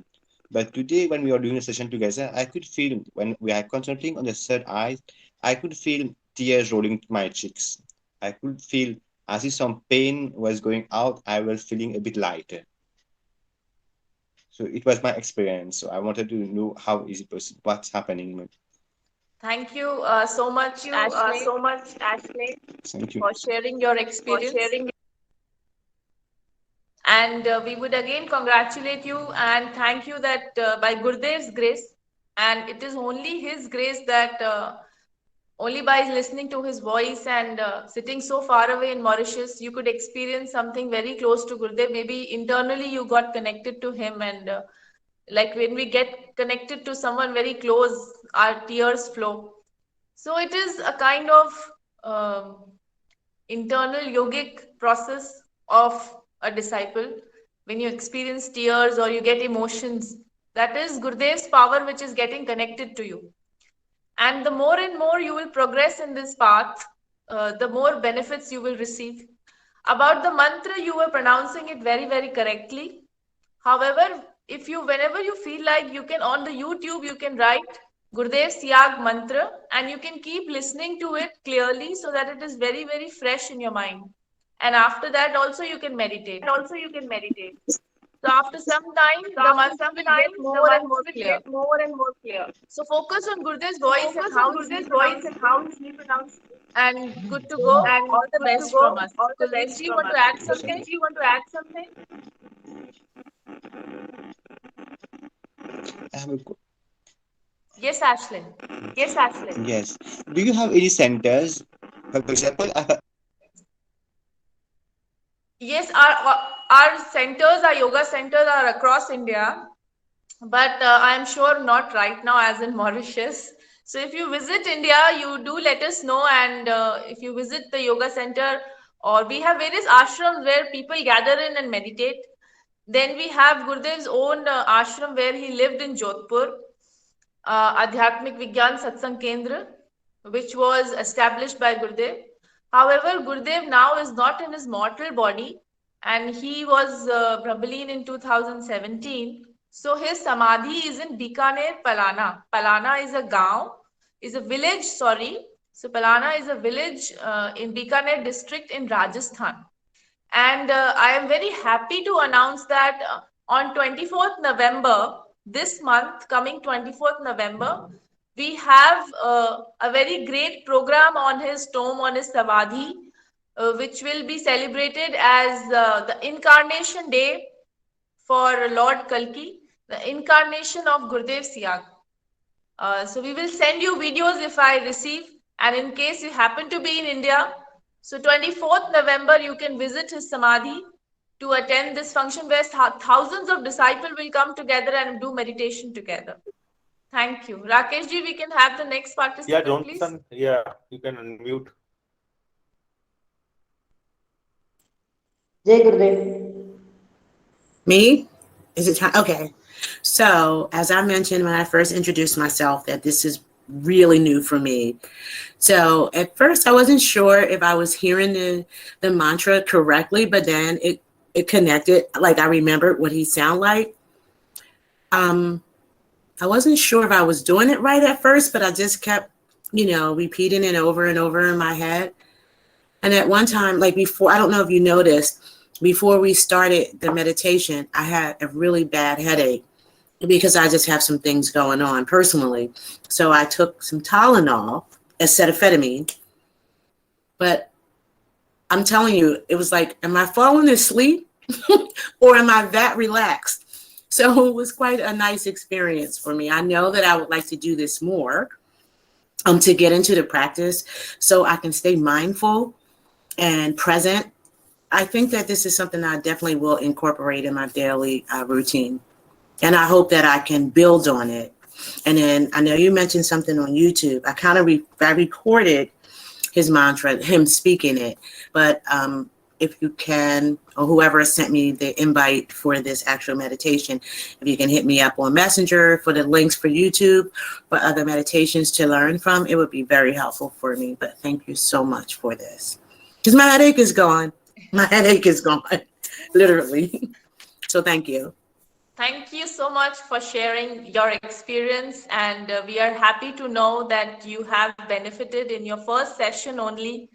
But today, when we are doing a session together, I could feel, when we are concentrating on the third eye, I could feel tears rolling to my cheeks. I could feel as if some pain was going out. I was feeling a bit lighter. So it was my experience. So I wanted to know how is it possible, what's happening. Thank you so much, Ashley, Thank you. for sharing your experience. And we would again congratulate you and thank you that by Gurdev's grace, and it is only his grace that only by listening to his voice and sitting so far away in Mauritius, you could experience something very close to Gurudev. Maybe internally you got connected to him, and like when we get connected to someone very close, our tears flow. So it is a kind of internal yogic process of a disciple. When you experience tears or you get emotions, that is Gurudev's power which is getting connected to you. And the more and more you will progress in this path, the more benefits you will receive. About the mantra, you were pronouncing it very, very correctly. However, whenever you feel like, you can, on the YouTube, you can write Gurudev Siag mantra and you can keep listening to it clearly so that it is very, very fresh in your mind. And after that also you can meditate. So after some time, the mantra will get more and more clear. So focus on Gurudev's voice and how is he pronounced. And good to go. And all the best from us. Kulveer, you want to add something? I have a Yes, Ashley. Yes. Do you have any centers? For example, Yes, our centers, our yoga centers are across India, but I'm sure not right now as in Mauritius. So if you visit India, you do let us know, and if you visit the yoga center, or we have various ashrams where people gather in and meditate. Then we have Gurudev's own ashram where he lived in Jodhpur, Adhyatmik Vigyan Satsang Kendra, which was established by Gurudev. However, Gurudev now is not in his mortal body, and he was Brahbaleen in 2017. So his samadhi is in Bikaner, Palana. Palana is a village, sorry. So Palana is a village in Bikaner district in Rajasthan. And I am very happy to announce that on 24th November, this month, coming 24th November, we have a very great program on his tomb, on his Samadhi, which will be celebrated as the Incarnation Day for Lord Kalki, the Incarnation of Gurudev Siag. So we will send you videos if I receive, and in case you happen to be in India, so 24th November, you can visit his Samadhi to attend this function where thousands of disciples will come together and do meditation together. Thank you. Rakesh ji, we can have the next participant, please. Yeah, you can unmute. Jai Gurudev. Me? Is it time? Okay. So, as I mentioned when I first introduced myself, that this is really new for me. So, at first, I wasn't sure if I was hearing the mantra correctly, but then it connected. Like, I remembered what he sounded like. I wasn't sure if I was doing it right at first, but I just kept, repeating it over and over in my head. And at one time, like before, I don't know if you noticed, before we started the meditation, I had a really bad headache because I just have some things going on personally. So I took some Tylenol, acetaminophen, but I'm telling you, it was like, am I falling asleep or am I that relaxed? So it was quite a nice experience for me. I know that I would like to do this more to get into the practice so I can stay mindful and present. I think that this is something I definitely will incorporate in my daily routine. And I hope that I can build on it. And then I know you mentioned something on YouTube. I kind of I recorded his mantra, him speaking it. But if you can, or whoever sent me the invite for this actual meditation, if you can hit me up on Messenger for the links for YouTube, for other meditations to learn from, it would be very helpful for me. But thank you so much for this. Because my headache is gone. My headache is gone, literally. So thank you. Thank you so much for sharing your experience, and we are happy to know that you have benefited in your first session only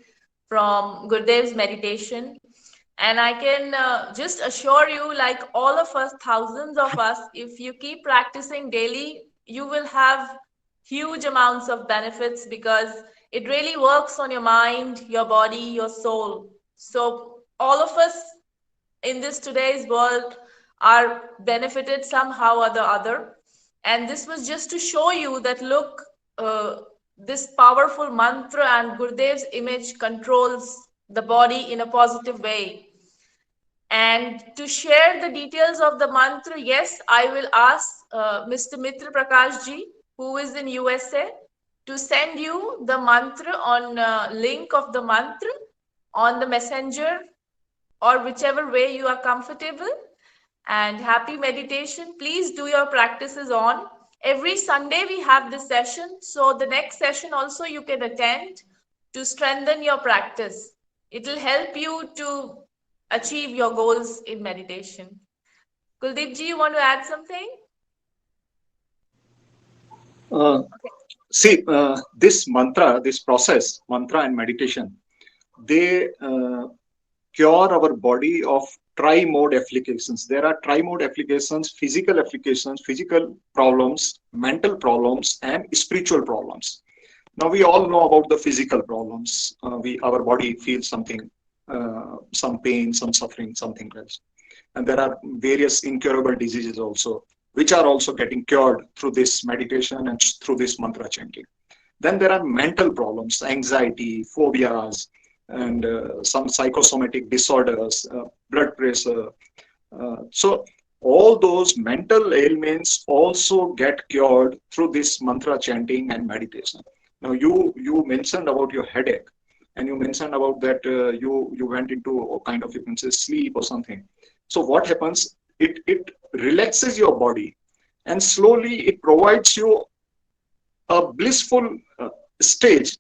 from Gurudev's meditation. And I can just assure you, like all of us, thousands of us, if you keep practicing daily, you will have huge amounts of benefits because it really works on your mind, your body, your soul. So all of us in this today's world are benefited somehow or the other. And this was just to show you that, look, this powerful mantra and Gurudev's image controls the body in a positive way. And to share the details of the mantra, yes, I will ask Mr. Mitra Prakash ji, who is in USA, to send you the mantra on link of the mantra on the messenger or whichever way you are comfortable. And happy meditation. Please do your practices on. Every Sunday we have this session. So the next session also you can attend to strengthen your practice. It will help you to achieve your goals in meditation. Kuldeep ji, you want to add something? See, this mantra, this process, mantra and meditation, they cure our body of tri-mode applications. There are tri-mode applications, physical problems, mental problems, and spiritual problems. Now we all know about the physical problems. Our body feels something, some pain, some suffering, something else. And there are various incurable diseases also, which are also getting cured through this meditation and through this mantra chanting. Then there are mental problems, anxiety, phobias, and some psychosomatic disorders, blood pressure. So all those mental ailments also get cured through this mantra chanting and meditation. Now you mentioned about your headache, and you mentioned about that you went into a kind of, you can say, sleep or something. So what happens? It relaxes your body, and slowly it provides you a blissful stage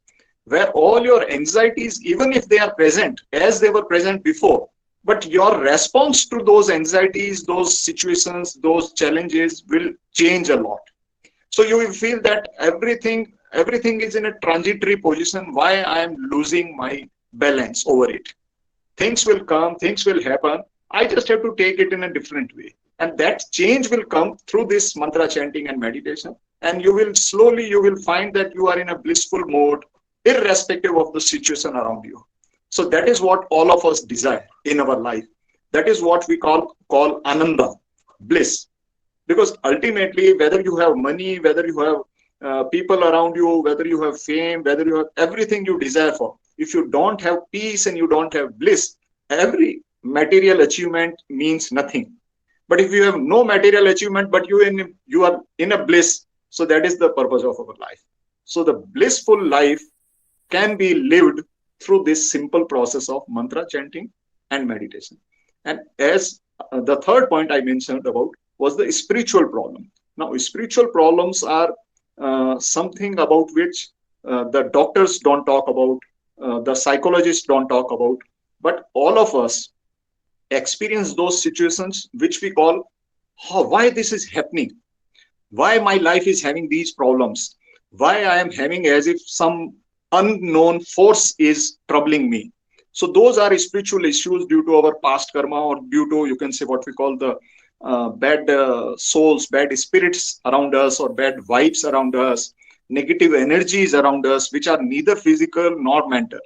where all your anxieties, even if they are present as they were present before, but your response to those anxieties, those situations, those challenges will change a lot. So you will feel that everything is in a transitory position. Why I am losing my balance over it? Things will come, things will happen. I just have to take it in a different way. And that change will come through this mantra chanting and meditation. And you will find that you are in a blissful mode, irrespective of the situation around you. So that is what all of us desire in our life. That is what we call ananda, bliss. Because ultimately, whether you have money, whether you have people around you, whether you have fame, whether you have everything you desire for, if you don't have peace and you don't have bliss, every material achievement means nothing. But if you have no material achievement, but you are in a bliss, so that is the purpose of our life. So the blissful life can be lived through this simple process of mantra chanting and meditation. And as the third point I mentioned about was the spiritual problem. Now, spiritual problems are something about which the doctors don't talk about, the psychologists don't talk about, but all of us experience those situations which we call, why this is happening, why my life is having these problems, why I am having as if some unknown force is troubling me. So those are spiritual issues due to our past karma, or due to, you can say, what we call the bad souls, bad spirits around us, or bad vibes around us, negative energies around us, which are neither physical nor mental,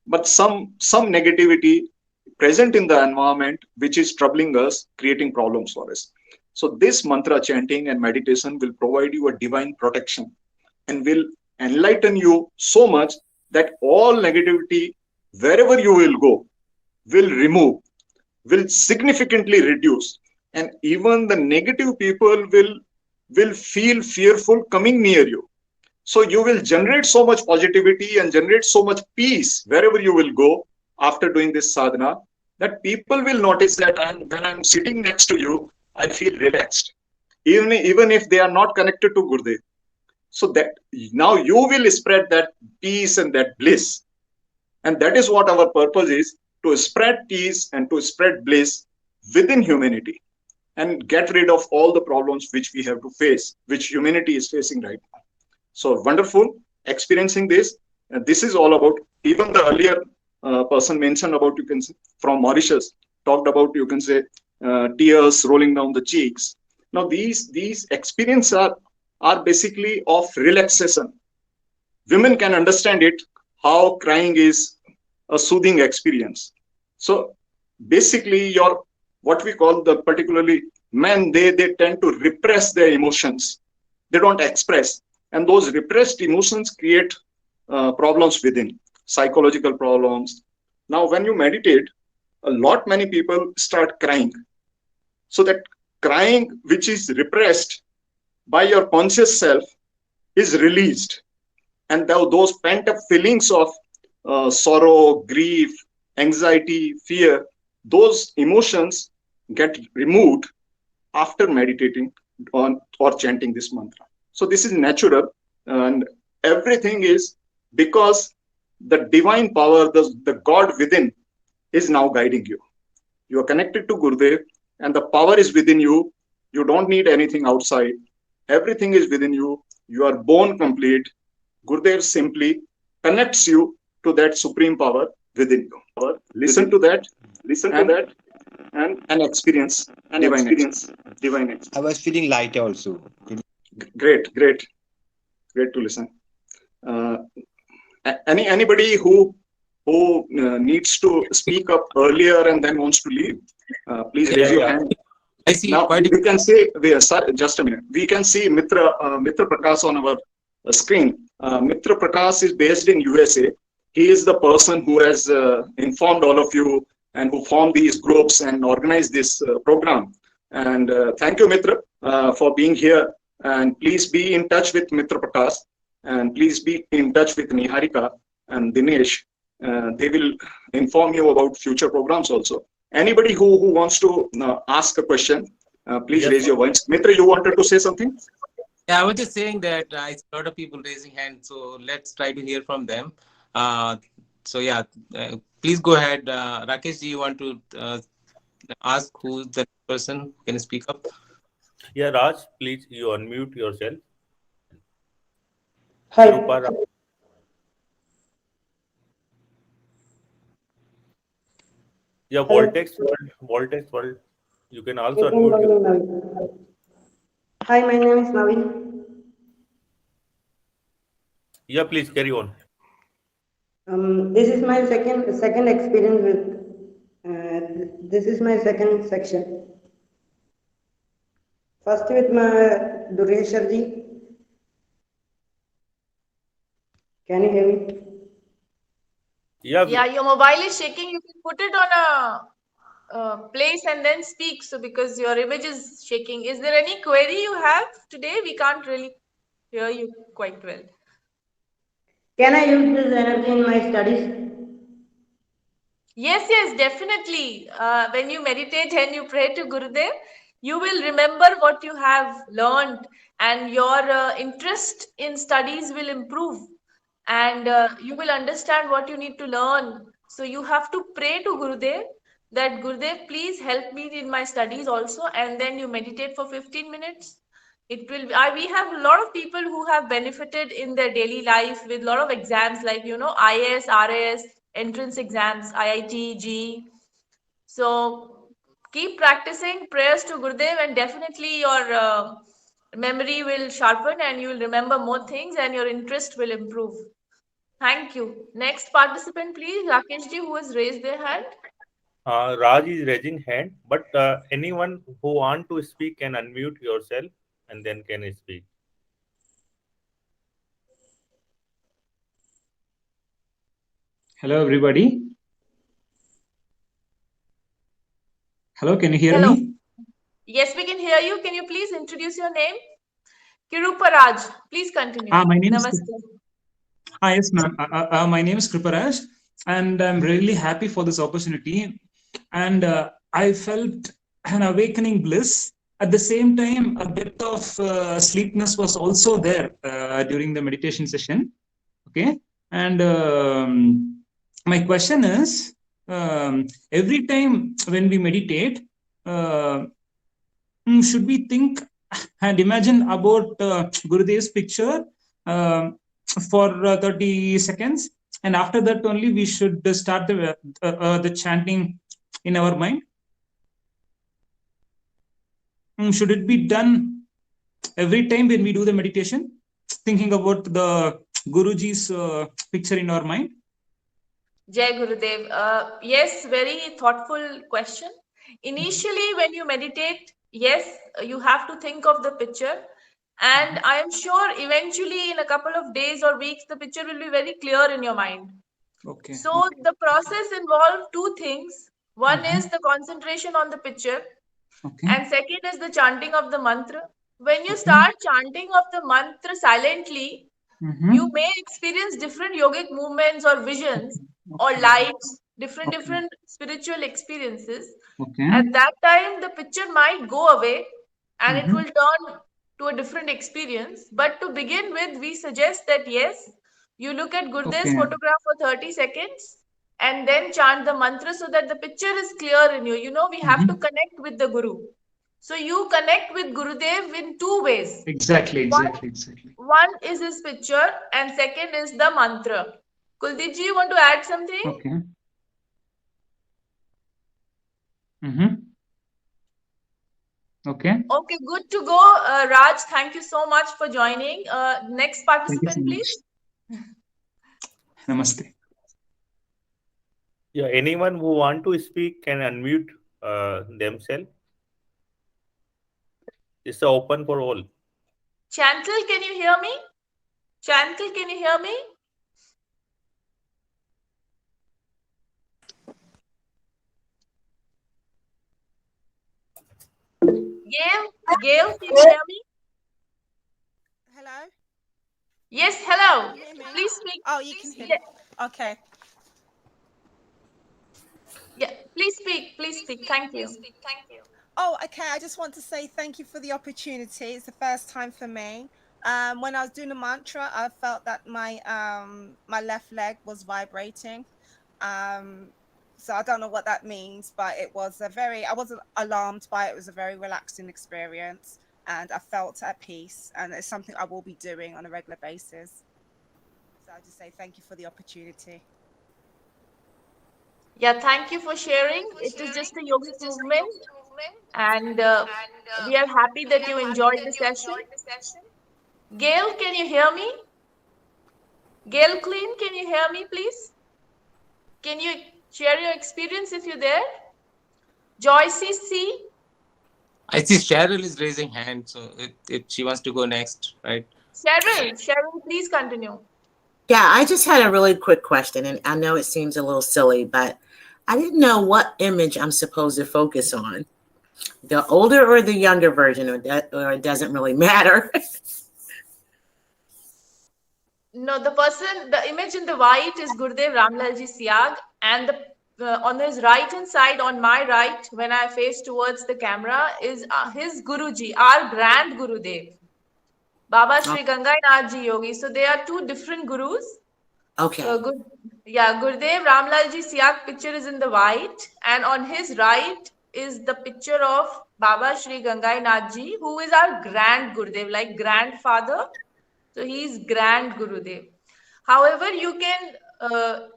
but some negativity present in the environment which is troubling us, creating problems for us. So this mantra chanting and meditation will provide you a divine protection and will enlighten you so much that all negativity, wherever you will go, will remove, will significantly reduce, and even the negative people will feel fearful coming near you. So you will generate so much positivity and generate so much peace wherever you will go after doing this sadhana, that people will notice that when I'm sitting next to you, I feel relaxed, even if they are not connected to Gurudev. So that now you will spread that peace and that bliss. And that is what our purpose is, to spread peace and to spread bliss within humanity and get rid of all the problems which we have to face, which humanity is facing right now. So wonderful experiencing this. And this is all about, even the earlier person mentioned about, you can say, from Mauritius, talked about, you can say, tears rolling down the cheeks. Now these experiences are basically of relaxation. Women can understand it, how crying is a soothing experience. So basically, your, what we call the, particularly men, they tend to repress their emotions. They don't express. And those repressed emotions create problems within, psychological problems. Now, when you meditate, many people start crying. So that crying, which is repressed by your conscious self, is released. And those pent-up feelings of sorrow, grief, anxiety, fear, those emotions get removed after meditating on or chanting this mantra. So this is natural, and everything is because the divine power, the God within, is now guiding you. You are connected to Gurudev, and the power is within you. You don't need anything outside. Everything is within you. You are born complete. Gurudev simply connects you to that supreme power within you. Listen to that, and experience divine experience. I was feeling lighter also. Great to listen. Anybody who needs to speak up earlier and then wants to leave, please raise your hand. I see. Now we can see, just a minute. We can see Mitra Prakash on our screen. Mitra Prakash is based in USA. He is the person who has informed all of you and who formed these groups and organized this program. And thank you, Mitra, for being here. And please be in touch with Mitra Prakash, and please be in touch with Niharika and Dinesh. They will inform you about future programs also. Anybody who wants to ask a question, please raise your voice. Mitra, you wanted to say something? Yeah, I was just saying that I see a lot of people raising hands, so let's try to hear from them. So yeah, please go ahead. Rakesh, do you want to ask who's the person who can speak up? Yeah, Raj, please, you unmute yourself. Hi. Rupa, yeah, Voltex World. You can also unmute yourself. Hi, my name is Naveen. Yeah, please carry on. This is my second experience with. This is my second section. First with my Dureshwarji. Can you hear me? Yeah, Yeah, your mobile is shaking. You can put it on a place and then speak. So because your image is shaking, is there any query you have today? We can't really hear you quite well. Can I use this energy in my studies? Yes, definitely. When you meditate and you pray to Gurudev, you will remember what you have learned, and your interest in studies will improve, and you will understand what you need to learn. So you have to pray to Gurudev that Gurudev, please help me in my studies also, and then you meditate for 15 minutes. It will. We have a lot of people who have benefited in their daily life with a lot of exams, like IAS, RAS, entrance exams, IIT, G. So keep practicing prayers to Gurudev, and definitely your memory will sharpen, and you will remember more things, and your interest will improve. Thank you. Next participant, please, Rakesh ji, who has raised their hand. Raj is raising hand, but anyone who want to speak can unmute yourself and then can speak. Hello, everybody. Hello, can you hear Hello. me? Yes, we can hear you. Can you please introduce your name? Kiruparaj, please continue. My name is Namaste. yes, ma'am. My name is Kriparaj, and I'm really happy for this opportunity. And I felt an awakening bliss. At the same time, a bit of sleepiness was also there during the meditation session. Okay, and my question is, every time when we meditate, should we think and imagine about Gurudev's picture for 30 seconds, and after that only we should start the chanting in our mind? Should it be done every time when we do the meditation, thinking about the Guruji's picture in our mind? Jai Gurudev. Yes, very thoughtful question. Initially, when you meditate, yes, you have to think of the picture. And I am sure eventually in a couple of days or weeks, the picture will be very clear in your mind. Okay. So the process involves two things. One is the concentration on the picture. Okay. And second is the chanting of the mantra. When you start chanting of the mantra silently, you may experience different yogic movements or visions or lights, different spiritual experiences. Okay. At that time, the picture might go away and it will turn to a different experience. But to begin with, we suggest that yes, you look at Gurudev's photograph for 30 seconds and then chant the mantra so that the picture is clear in you. We have to connect with the Guru. So you connect with Gurudev in two ways. Exactly. One is his picture and second is the mantra. Kuldeep ji, you want to add something? Okay. Okay. Okay, good to go. Raj, thank you so much for joining. Next participant, please. Namaste. Yeah, anyone who want to speak can unmute themselves. It's open for all. Chantal, can you hear me? Chantal, can you hear me? Gail, can you hear me? Hello? Yes, hello. Can you hear me? Please speak. Oh, you can hear me. Okay. Yeah, please speak. Thank you. Oh, okay. I just want to say thank you for the opportunity. It's the first time for me. When I was doing the mantra, I felt that my my left leg was vibrating. So I don't know what that means, but I wasn't alarmed by it. It was a very relaxing experience, and I felt at peace, and it's something I will be doing on a regular basis. So I just say thank you for the opportunity. Yeah, thank you for sharing. It is just a yogic movement, and we are happy that you enjoyed the session. Gail, can you hear me? Gail Clean, can you hear me, please? Can you share your experience if you're there? Joyce C. I see Cheryl is raising hand, so if she wants to go next, right? Cheryl, please continue. Yeah, I just had a really quick question, and I know it seems a little silly, but I didn't know what image I'm supposed to focus on. The older or the younger version, or it doesn't really matter. No, the image in the white is Gurudev Ramlalji Siag, and the on his right hand side, on my right, when I face towards the camera, is his Guruji, our grand Gurudev, Baba Sri Gangai Nath Ji Yogi. So they are two different gurus. Okay. Gurudev Ramlal Ji Siak picture is in the white, and on his right is the picture of Baba Sri Gangai Nath Ji, who is our grand Gurudev, like grandfather. So he is grand Gurudev. However, you can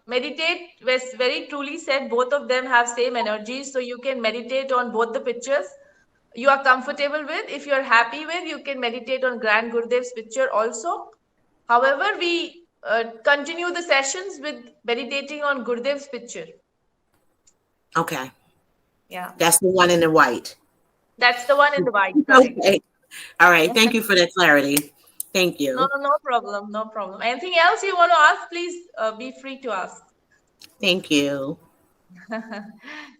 meditate. Very truly said, both of them have same energy, so you can meditate on both the pictures you are comfortable with. If you are happy with, you can meditate on Grand Gurudev's picture also. However, we continue the sessions with meditating on Gurudev's picture. Okay. Yeah. That's the one in the white. That's the one in the white. Okay. All right. Thank you for that clarity. Thank you. No problem. No problem. Anything else you want to ask, please be free to ask. Thank you.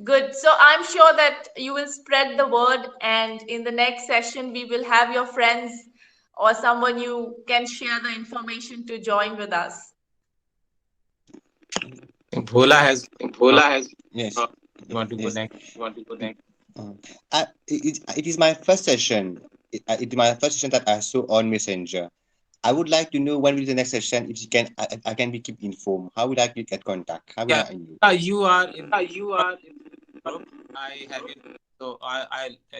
Good. So I'm sure that you will spread the word, and in the next session, we will have your friends or someone you can share the information to join with us. Bhola has. Yes. You want to go next? It is my first session. It is my first session that I saw on Messenger. I would like to know when will be the next session. If you can, I can be keep informed. How would I get contact? How will I know? You are in group. I have it. So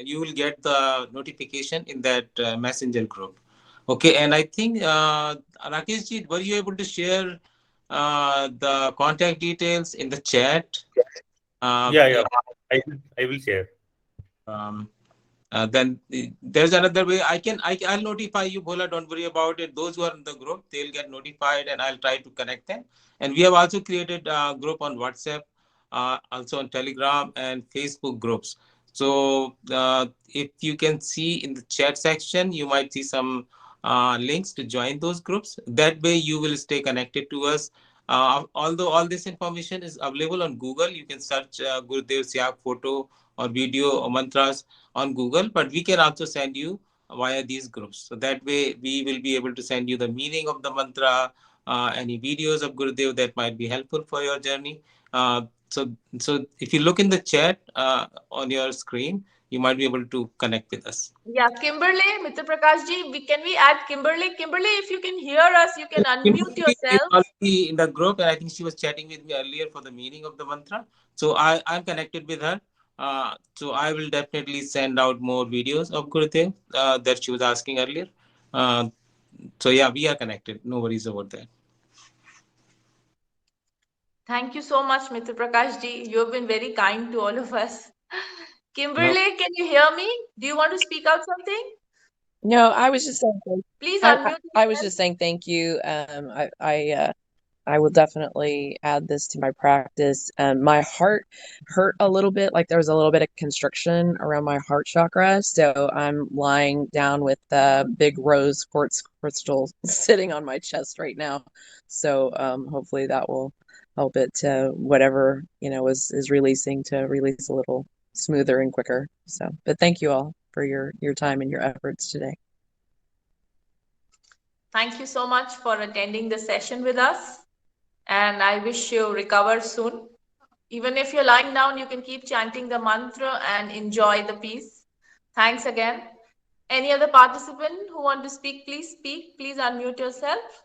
you will get the notification in that messenger group. Okay, and I think Rakesh ji, were you able to share the contact details in the chat? Yeah. I will share. Then there's another way. I'll notify you, Bhola. Don't worry about it. Those who are in the group, they'll get notified, and I'll try to connect them. And we have also created a group on WhatsApp, also on Telegram and Facebook groups. So if you can see in the chat section, you might see some links to join those groups. That way, you will stay connected to us. Although all this information is available on Google, you can search Gurudev Siak photo or video or mantras on Google, but we can also send you via these groups. So that way we will be able to send you the meaning of the mantra, any videos of Gurudev that might be helpful for your journey. So if you look in the chat on your screen, you might be able to connect with us. Yeah, Kimberly, Mr. Prakash ji, can we add Kimberly? Kimberly, if you can hear us, you can unmute yourself. Already in the group, and I think she was chatting with me earlier for the meaning of the mantra. So I'm connected with her. So I will definitely send out more videos of Gurudev that she was asking earlier. So yeah, we are connected. No worries about that. Thank you so much, Mr. Prakash ji. You have been very kind to all of us. Kimberly, can you hear me? Do you want to speak out something? No, I was just saying. Please unmute. I was just saying thank you. I will definitely add this to my practice. My heart hurt a little bit, like there was a little bit of constriction around my heart chakra. So I'm lying down with the big rose quartz crystal sitting on my chest right now. So hopefully that will help it to whatever, is releasing to release a little smoother and quicker. So, but thank you all for your time and your efforts today. Thank you so much for attending the session with us. And I wish you recover soon. Even if you're lying down, you can keep chanting the mantra and enjoy the peace. Thanks again. Any other participant who want to speak, please speak. Please unmute yourself.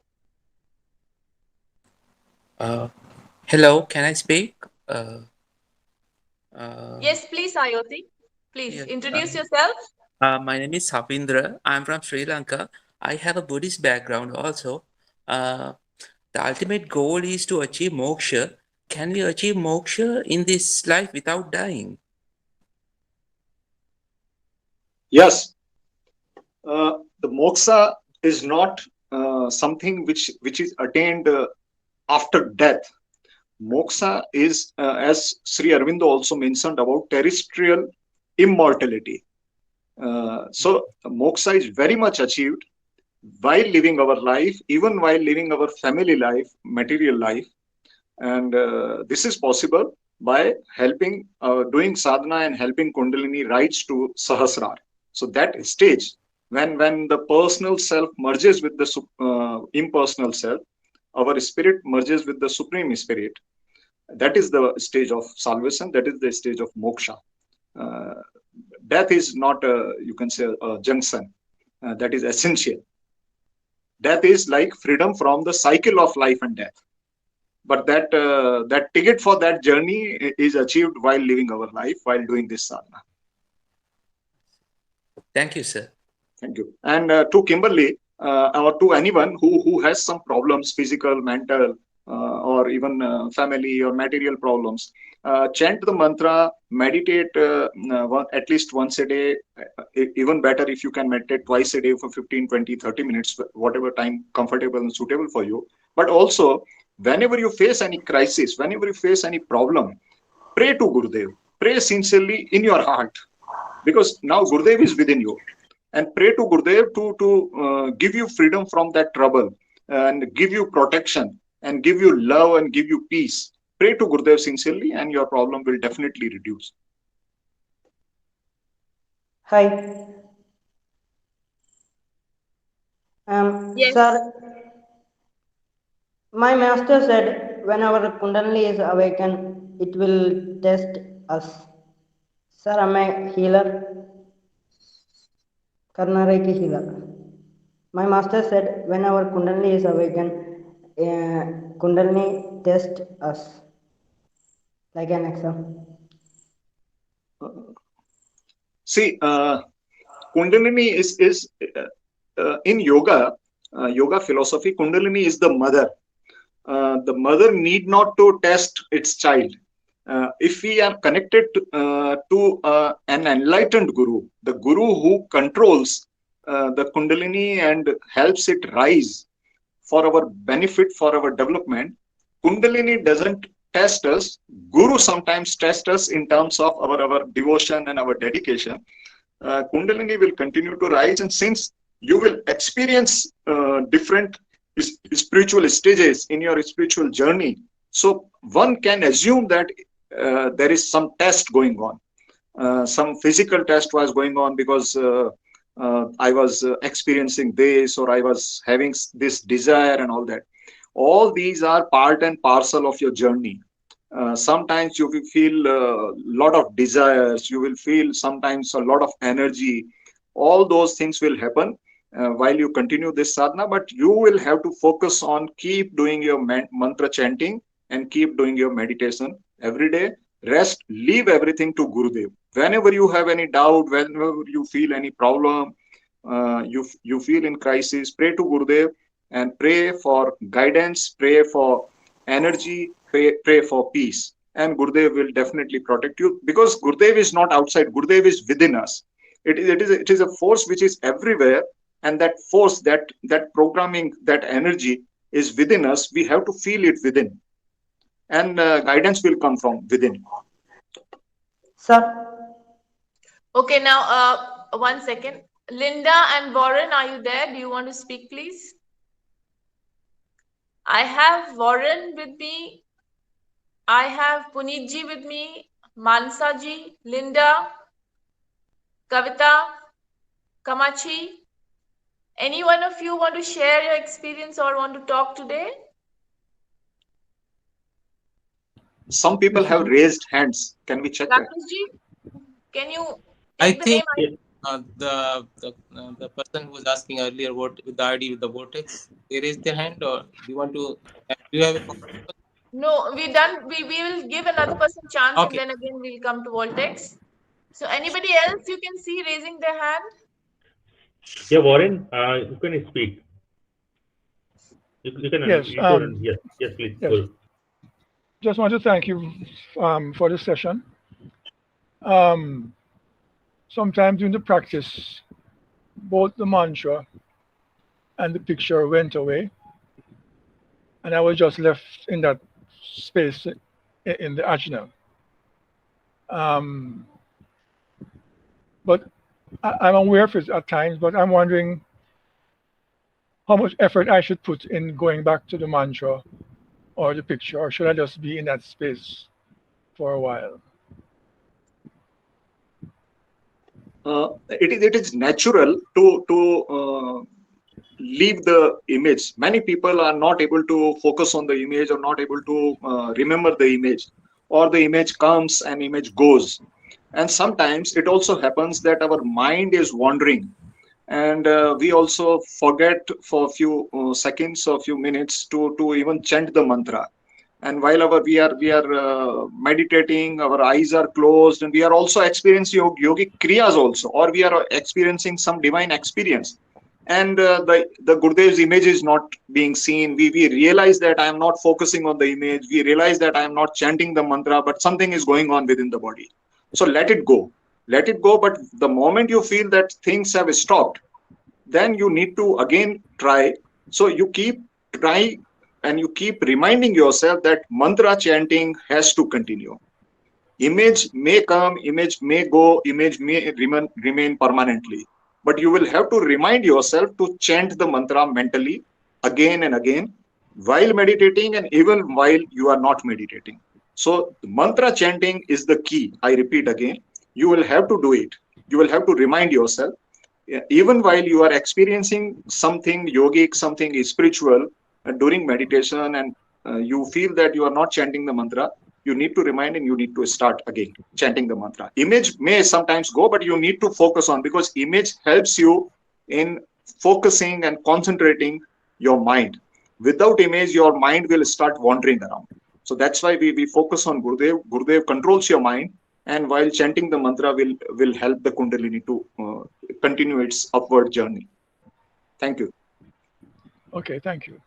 Hello, can I speak? Yes, please, Ayoti. Please yes, introduce yourself. My name is Sapindra. I'm from Sri Lanka. I have a Buddhist background also. The ultimate goal is to achieve moksha. Can we achieve moksha in this life without dying? Yes. The moksha is not something which is attained after death. Moksha is, as Sri Aurobindo also mentioned, about terrestrial immortality. So moksha is very much achieved while living our life, even while living our family life, material life. And this is possible by helping, doing sadhana and helping Kundalini rise to Sahasrar. So that stage, when the personal self merges with the impersonal self, our spirit merges with the Supreme Spirit. That is the stage of salvation. That is the stage of moksha. Death is not you can say a junction. That is essential. Death is like freedom from the cycle of life and death. But that ticket for that journey is achieved while living our life, while doing this sadhana. Thank you, sir. Thank you. And to Kimberly, or to anyone who has some problems, physical, mental, or even family or material problems, chant the mantra, meditate at least once a day, even better if you can meditate twice a day for 15, 20, 30 minutes, whatever time comfortable and suitable for you. But also, whenever you face any crisis, whenever you face any problem, pray to Gurudev. Pray sincerely in your heart, because now Gurudev is within you. And pray to Gurudev to give you freedom from that trouble and give you protection and give you love and give you peace. Pray to Gurudev sincerely and your problem will definitely reduce. Hi. Yes. Sir, my master said when our Kundalini is awakened, it will test us. Sir, am I healer? Karnaraki healer. My master said when our Kundalini is awakened, Kundalini test us like an exam. See, Kundalini is in yoga philosophy. Kundalini is the mother. The mother need not to test its child. If we are connected to an enlightened guru, the guru who controls the Kundalini and helps it rise for our benefit, for our development, Kundalini doesn't test us. Guru sometimes tests us in terms of our devotion and our dedication. Kundalini will continue to rise, and since you will experience different spiritual stages in your spiritual journey, so one can assume that there is some test going on. Some physical test was going on because I was experiencing this, or I was having this desire and all that. All these are part and parcel of your journey. Sometimes you will feel a lot of desires, you will feel sometimes a lot of energy. All those things will happen while you continue this sadhana, but you will have to focus on keep doing your mantra chanting and keep doing your meditation every day. Rest, leave everything to Gurudev. Whenever you have any doubt, whenever you feel any problem, you feel in crisis, pray to Gurudev and pray for guidance, pray for energy, pray for peace. And Gurudev will definitely protect you, because Gurudev is not outside, Gurudev is within us. It is a force which is everywhere, and that force, that programming, that energy is within us. We have to feel it within, and guidance will come from within. Sir. Okay, now 1 second. Linda and Warren, are you there? Do you want to speak, please? I have Warren with me. I have Puneetji with me, Mansaji, Linda, Kavita, Kamachi. Any one of you want to share your experience or want to talk today? Some people have raised hands. Can we check that? Rakeshji, can you I take the think name? the person who was asking earlier what with the ID with the vortex, they raised their hand, or do you want to? Do you have a? No, we will give another person chance, Okay. and then again we'll come to Voltex. So anybody else you can see raising their hand? Yeah, Warren, you can speak. You can. Yes. Yes, please. Yes. Go. Just want to thank you for this session. Sometimes during the practice, both the mantra and the picture went away, and I was just left in that space in the ajna. But I'm aware of it at times, but I'm wondering how much effort I should put in going back to the mantra or the picture, or should I just be in that space for a while? It is natural to leave the image. Many people are not able to focus on the image or not able to remember the image, or the image comes and image goes. And sometimes it also happens that our mind is wandering, and we also forget for a few seconds or few minutes to even chant the mantra. And while we are meditating, our eyes are closed, and we are also experiencing yogic kriyas also, or we are experiencing some divine experience. And the Gurudev's image is not being seen. We realize that I am not focusing on the image. We realize that I am not chanting the mantra, but something is going on within the body. So let it go. Let it go. But the moment you feel that things have stopped, then you need to again try. So you keep trying and you keep reminding yourself that mantra chanting has to continue. Image may come, image may go, image may remain permanently. But you will have to remind yourself to chant the mantra mentally again and again while meditating and even while you are not meditating. So mantra chanting is the key. I repeat again, you will have to do it. You will have to remind yourself, even while you are experiencing something yogic, something spiritual during meditation, and you feel that you are not chanting the mantra, you need to remind and you need to start again chanting the mantra. Image may sometimes go, but you need to focus on, because image helps you in focusing and concentrating your mind. Without image, your mind will start wandering around. So that's why we focus on Gurudev. Gurudev controls your mind, and while chanting the mantra will help the Kundalini to continue its upward journey. Thank you. Okay, thank you.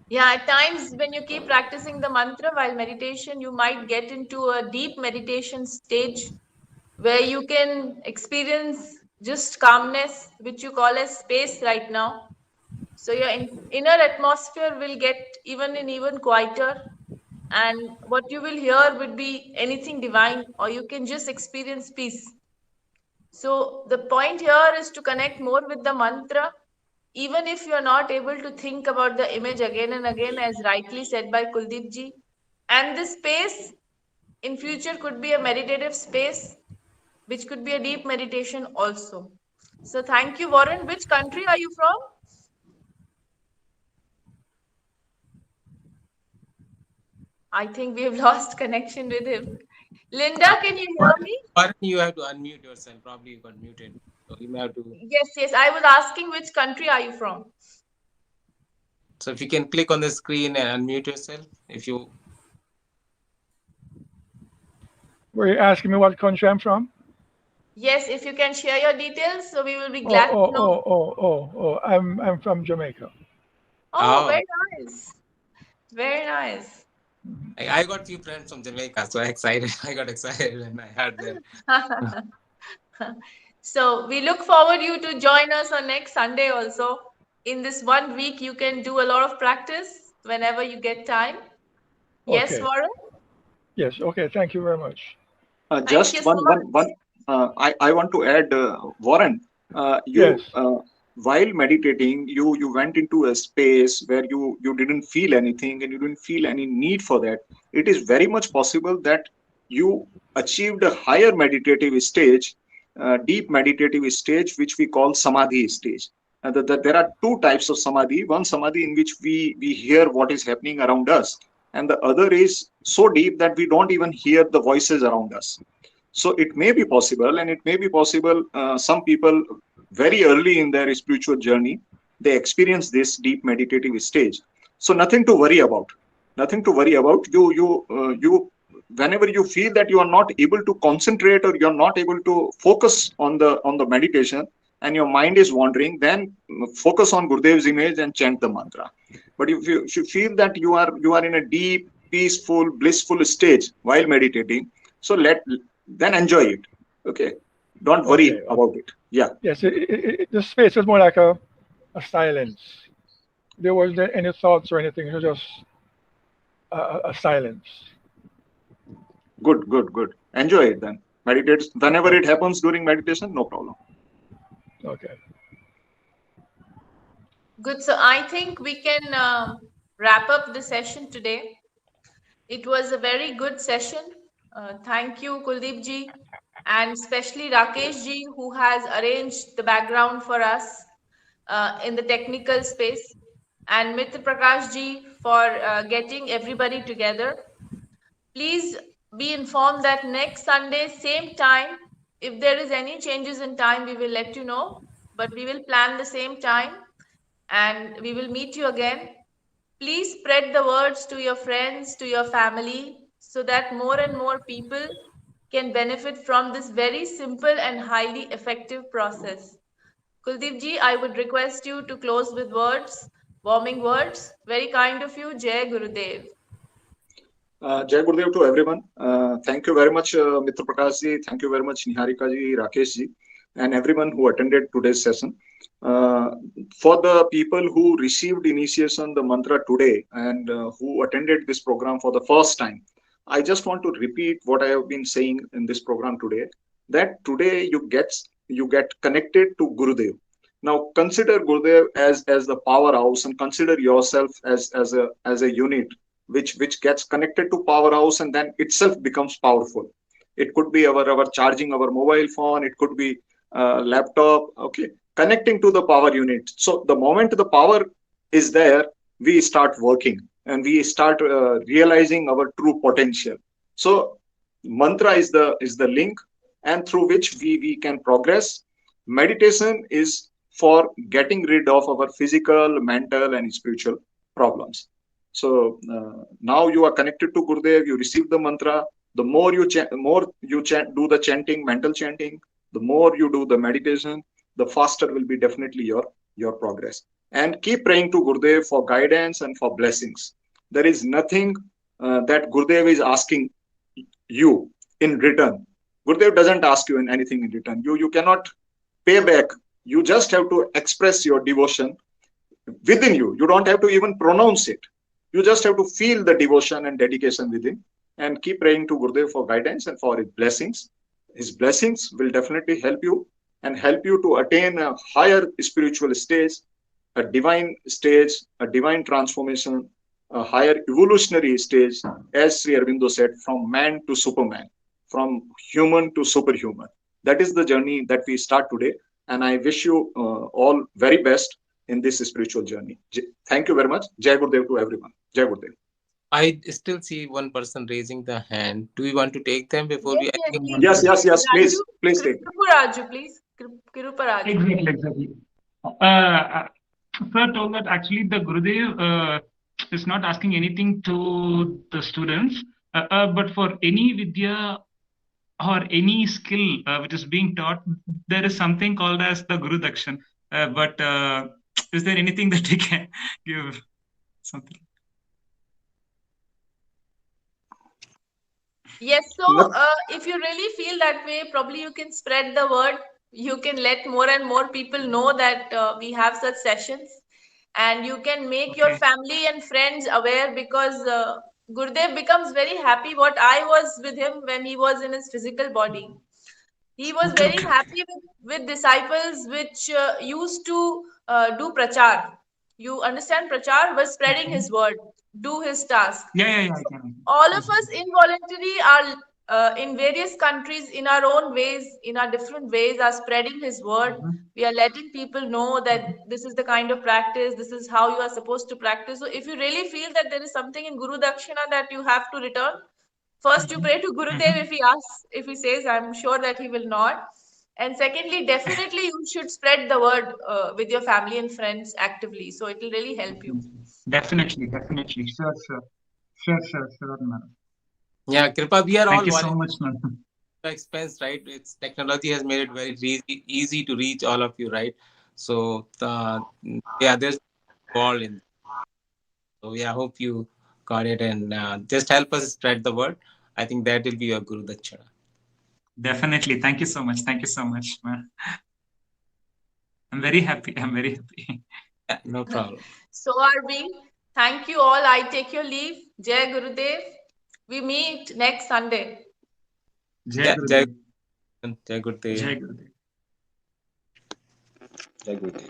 Yeah, at times when you keep practicing the mantra while meditation, you might get into a deep meditation stage where you can experience just calmness, which you call as space right now. So your inner atmosphere will get even quieter, and what you will hear would be anything divine, or you can just experience peace. So the point here is to connect more with the mantra, even if you are not able to think about the image again and again, as rightly said by Kuldeep ji. And this space in future could be a meditative space, which could be a deep meditation also. So thank you, Warren. Which country are you from? I think we have lost connection with him. Linda, can you hear me? Warren, you have to unmute yourself. Probably you got muted. So you may have to. Yes. I was asking which country are you from? So if you can click on the screen and unmute yourself, if you. Were you asking me what country I'm from? Yes, if you can share your details, so we will be glad to know. I'm from Jamaica. Oh, very nice. Very nice. I got few friends from Jamaica, so I got excited when I heard them. So we look forward you to join us on next Sunday also. In this 1 week, you can do a lot of practice whenever you get time. Yes, Okay. Warren? Yes, okay, thank you very much. Just you so one. I want to add, Warren. Yes. While meditating, you went into a space where you didn't feel anything and you didn't feel any need for that. It is very much possible that you achieved a higher meditative stage, deep meditative stage, which we call samadhi stage. There are two types of samadhi. One samadhi in which we hear what is happening around us, and the other is so deep that we don't even hear the voices around us. So it may be possible, and it may be possible some people very early in their spiritual journey, they experience this deep meditative stage. So nothing to worry about. Nothing to worry about. You whenever you feel that you are not able to concentrate or you're not able to focus on the meditation and your mind is wandering, then focus on Gurudev's image and chant the mantra. But if you feel that you are in a deep, peaceful, blissful stage while meditating, so then enjoy it. Okay. Don't worry about it. Yeah. Yes, the space was more like a silence. There wasn't any thoughts or anything. It was just a silence. Good. Enjoy it then. Meditate whenever it happens during meditation, no problem. Okay. Good. So I think we can wrap up the session today. It was a very good session. Thank you, Kuldeep ji, and especially Rakesh ji, who has arranged the background for us. in the technical space, and Mitra Prakash ji for getting everybody together. Please be informed that next Sunday, same time, if there is any changes in time, we will let you know, but we will plan the same time and we will meet you again. Please spread the words to your friends, to your family, so that more and more people can benefit from this very simple and highly effective process. Kuldeep ji, I would request you to close with words, warming words. Very kind of you. Jai Gurudev. Jai Gurudev to everyone. Thank you very much, Mitra Prakash ji. Thank you very much, Niharika ji, Rakesh ji, and everyone who attended today's session. For the people who received initiation, the mantra today, and who attended this program for the first time, I just want to repeat what I have been saying in this program today, that today you get connected to Gurudev. Now consider Gurudev as the powerhouse, and consider yourself as a unit which gets connected to powerhouse and then itself becomes powerful. It could be our charging our mobile phone, it could be laptop, okay, connecting to the power unit. So the moment the power is there, we start working and we start realizing our true potential. So mantra is the link, and through which we can progress. Meditation is for getting rid of our physical, mental, and spiritual problems. So now you are connected to Gurudev, you receive the mantra. The more you do the chanting, mental chanting, the more you do the meditation, the faster will be definitely your progress. And keep praying to Gurudev for guidance and for blessings. There is nothing that Gurudev is asking you in return. Gurudev doesn't ask you anything in return. You cannot pay back. You just have to express your devotion within you. You don't have to even pronounce it. You just have to feel the devotion and dedication within, and keep praying to Gurudev for guidance and for his blessings. His blessings will definitely help you and help you to attain a higher spiritual stage, a divine stage, a divine transformation, a higher evolutionary stage, as Sri Aurobindo said, from man to superman, from human to superhuman. That is the journey that we start today. And I wish you all very best in this spiritual journey. Thank you very much. Jai Gurudev to everyone. Jai Gurudev. I still see one person raising the hand. Do we want to take them before we? Yes. Please take. Kirupparaju, please. Kirupparaju. Exactly. Sir told that actually the Gurudev is not asking anything to the students, but for any vidya or any skill which is being taught, there is something called as the Guru Dakshan. But is there anything that we can give? Something. Yes, so if you really feel that way, probably you can spread the word. You can let more and more people know that we have such sessions, and you can make your family and friends aware, because Gurudev becomes very happy. What I was with him when he was in his physical body. He was very happy with disciples which used to do prachar. You understand prachar? Was spreading his word, do his task. Yeah. All of us involuntarily are in various countries in our own ways, in our different ways, are spreading his word. We are letting people know that this is the kind of practice, this is how you are supposed to practice. So if you really feel that there is something in Guru Dakshina that you have to return, first you pray to Gurudev. If he asks, if he says, I'm sure that he will not. And secondly, definitely you should spread the word with your family and friends actively. So it will really help you. Definitely. Sure, madam. Yeah, Kripa, we are all. Thank you so much, madam. Expense, right? It's technology has made it very easy to reach all of you, right? So there's all in. So I hope you got it, and just help us spread the word. I think that will be your Guru Dakshina. Definitely. Thank you so much. I'm very happy. Yeah, no problem. So are we. Thank you all. I take your leave. Jai Gurudev. We meet next Sunday. Jai Gurudev. Jai Gurudev. Jai Gurudev.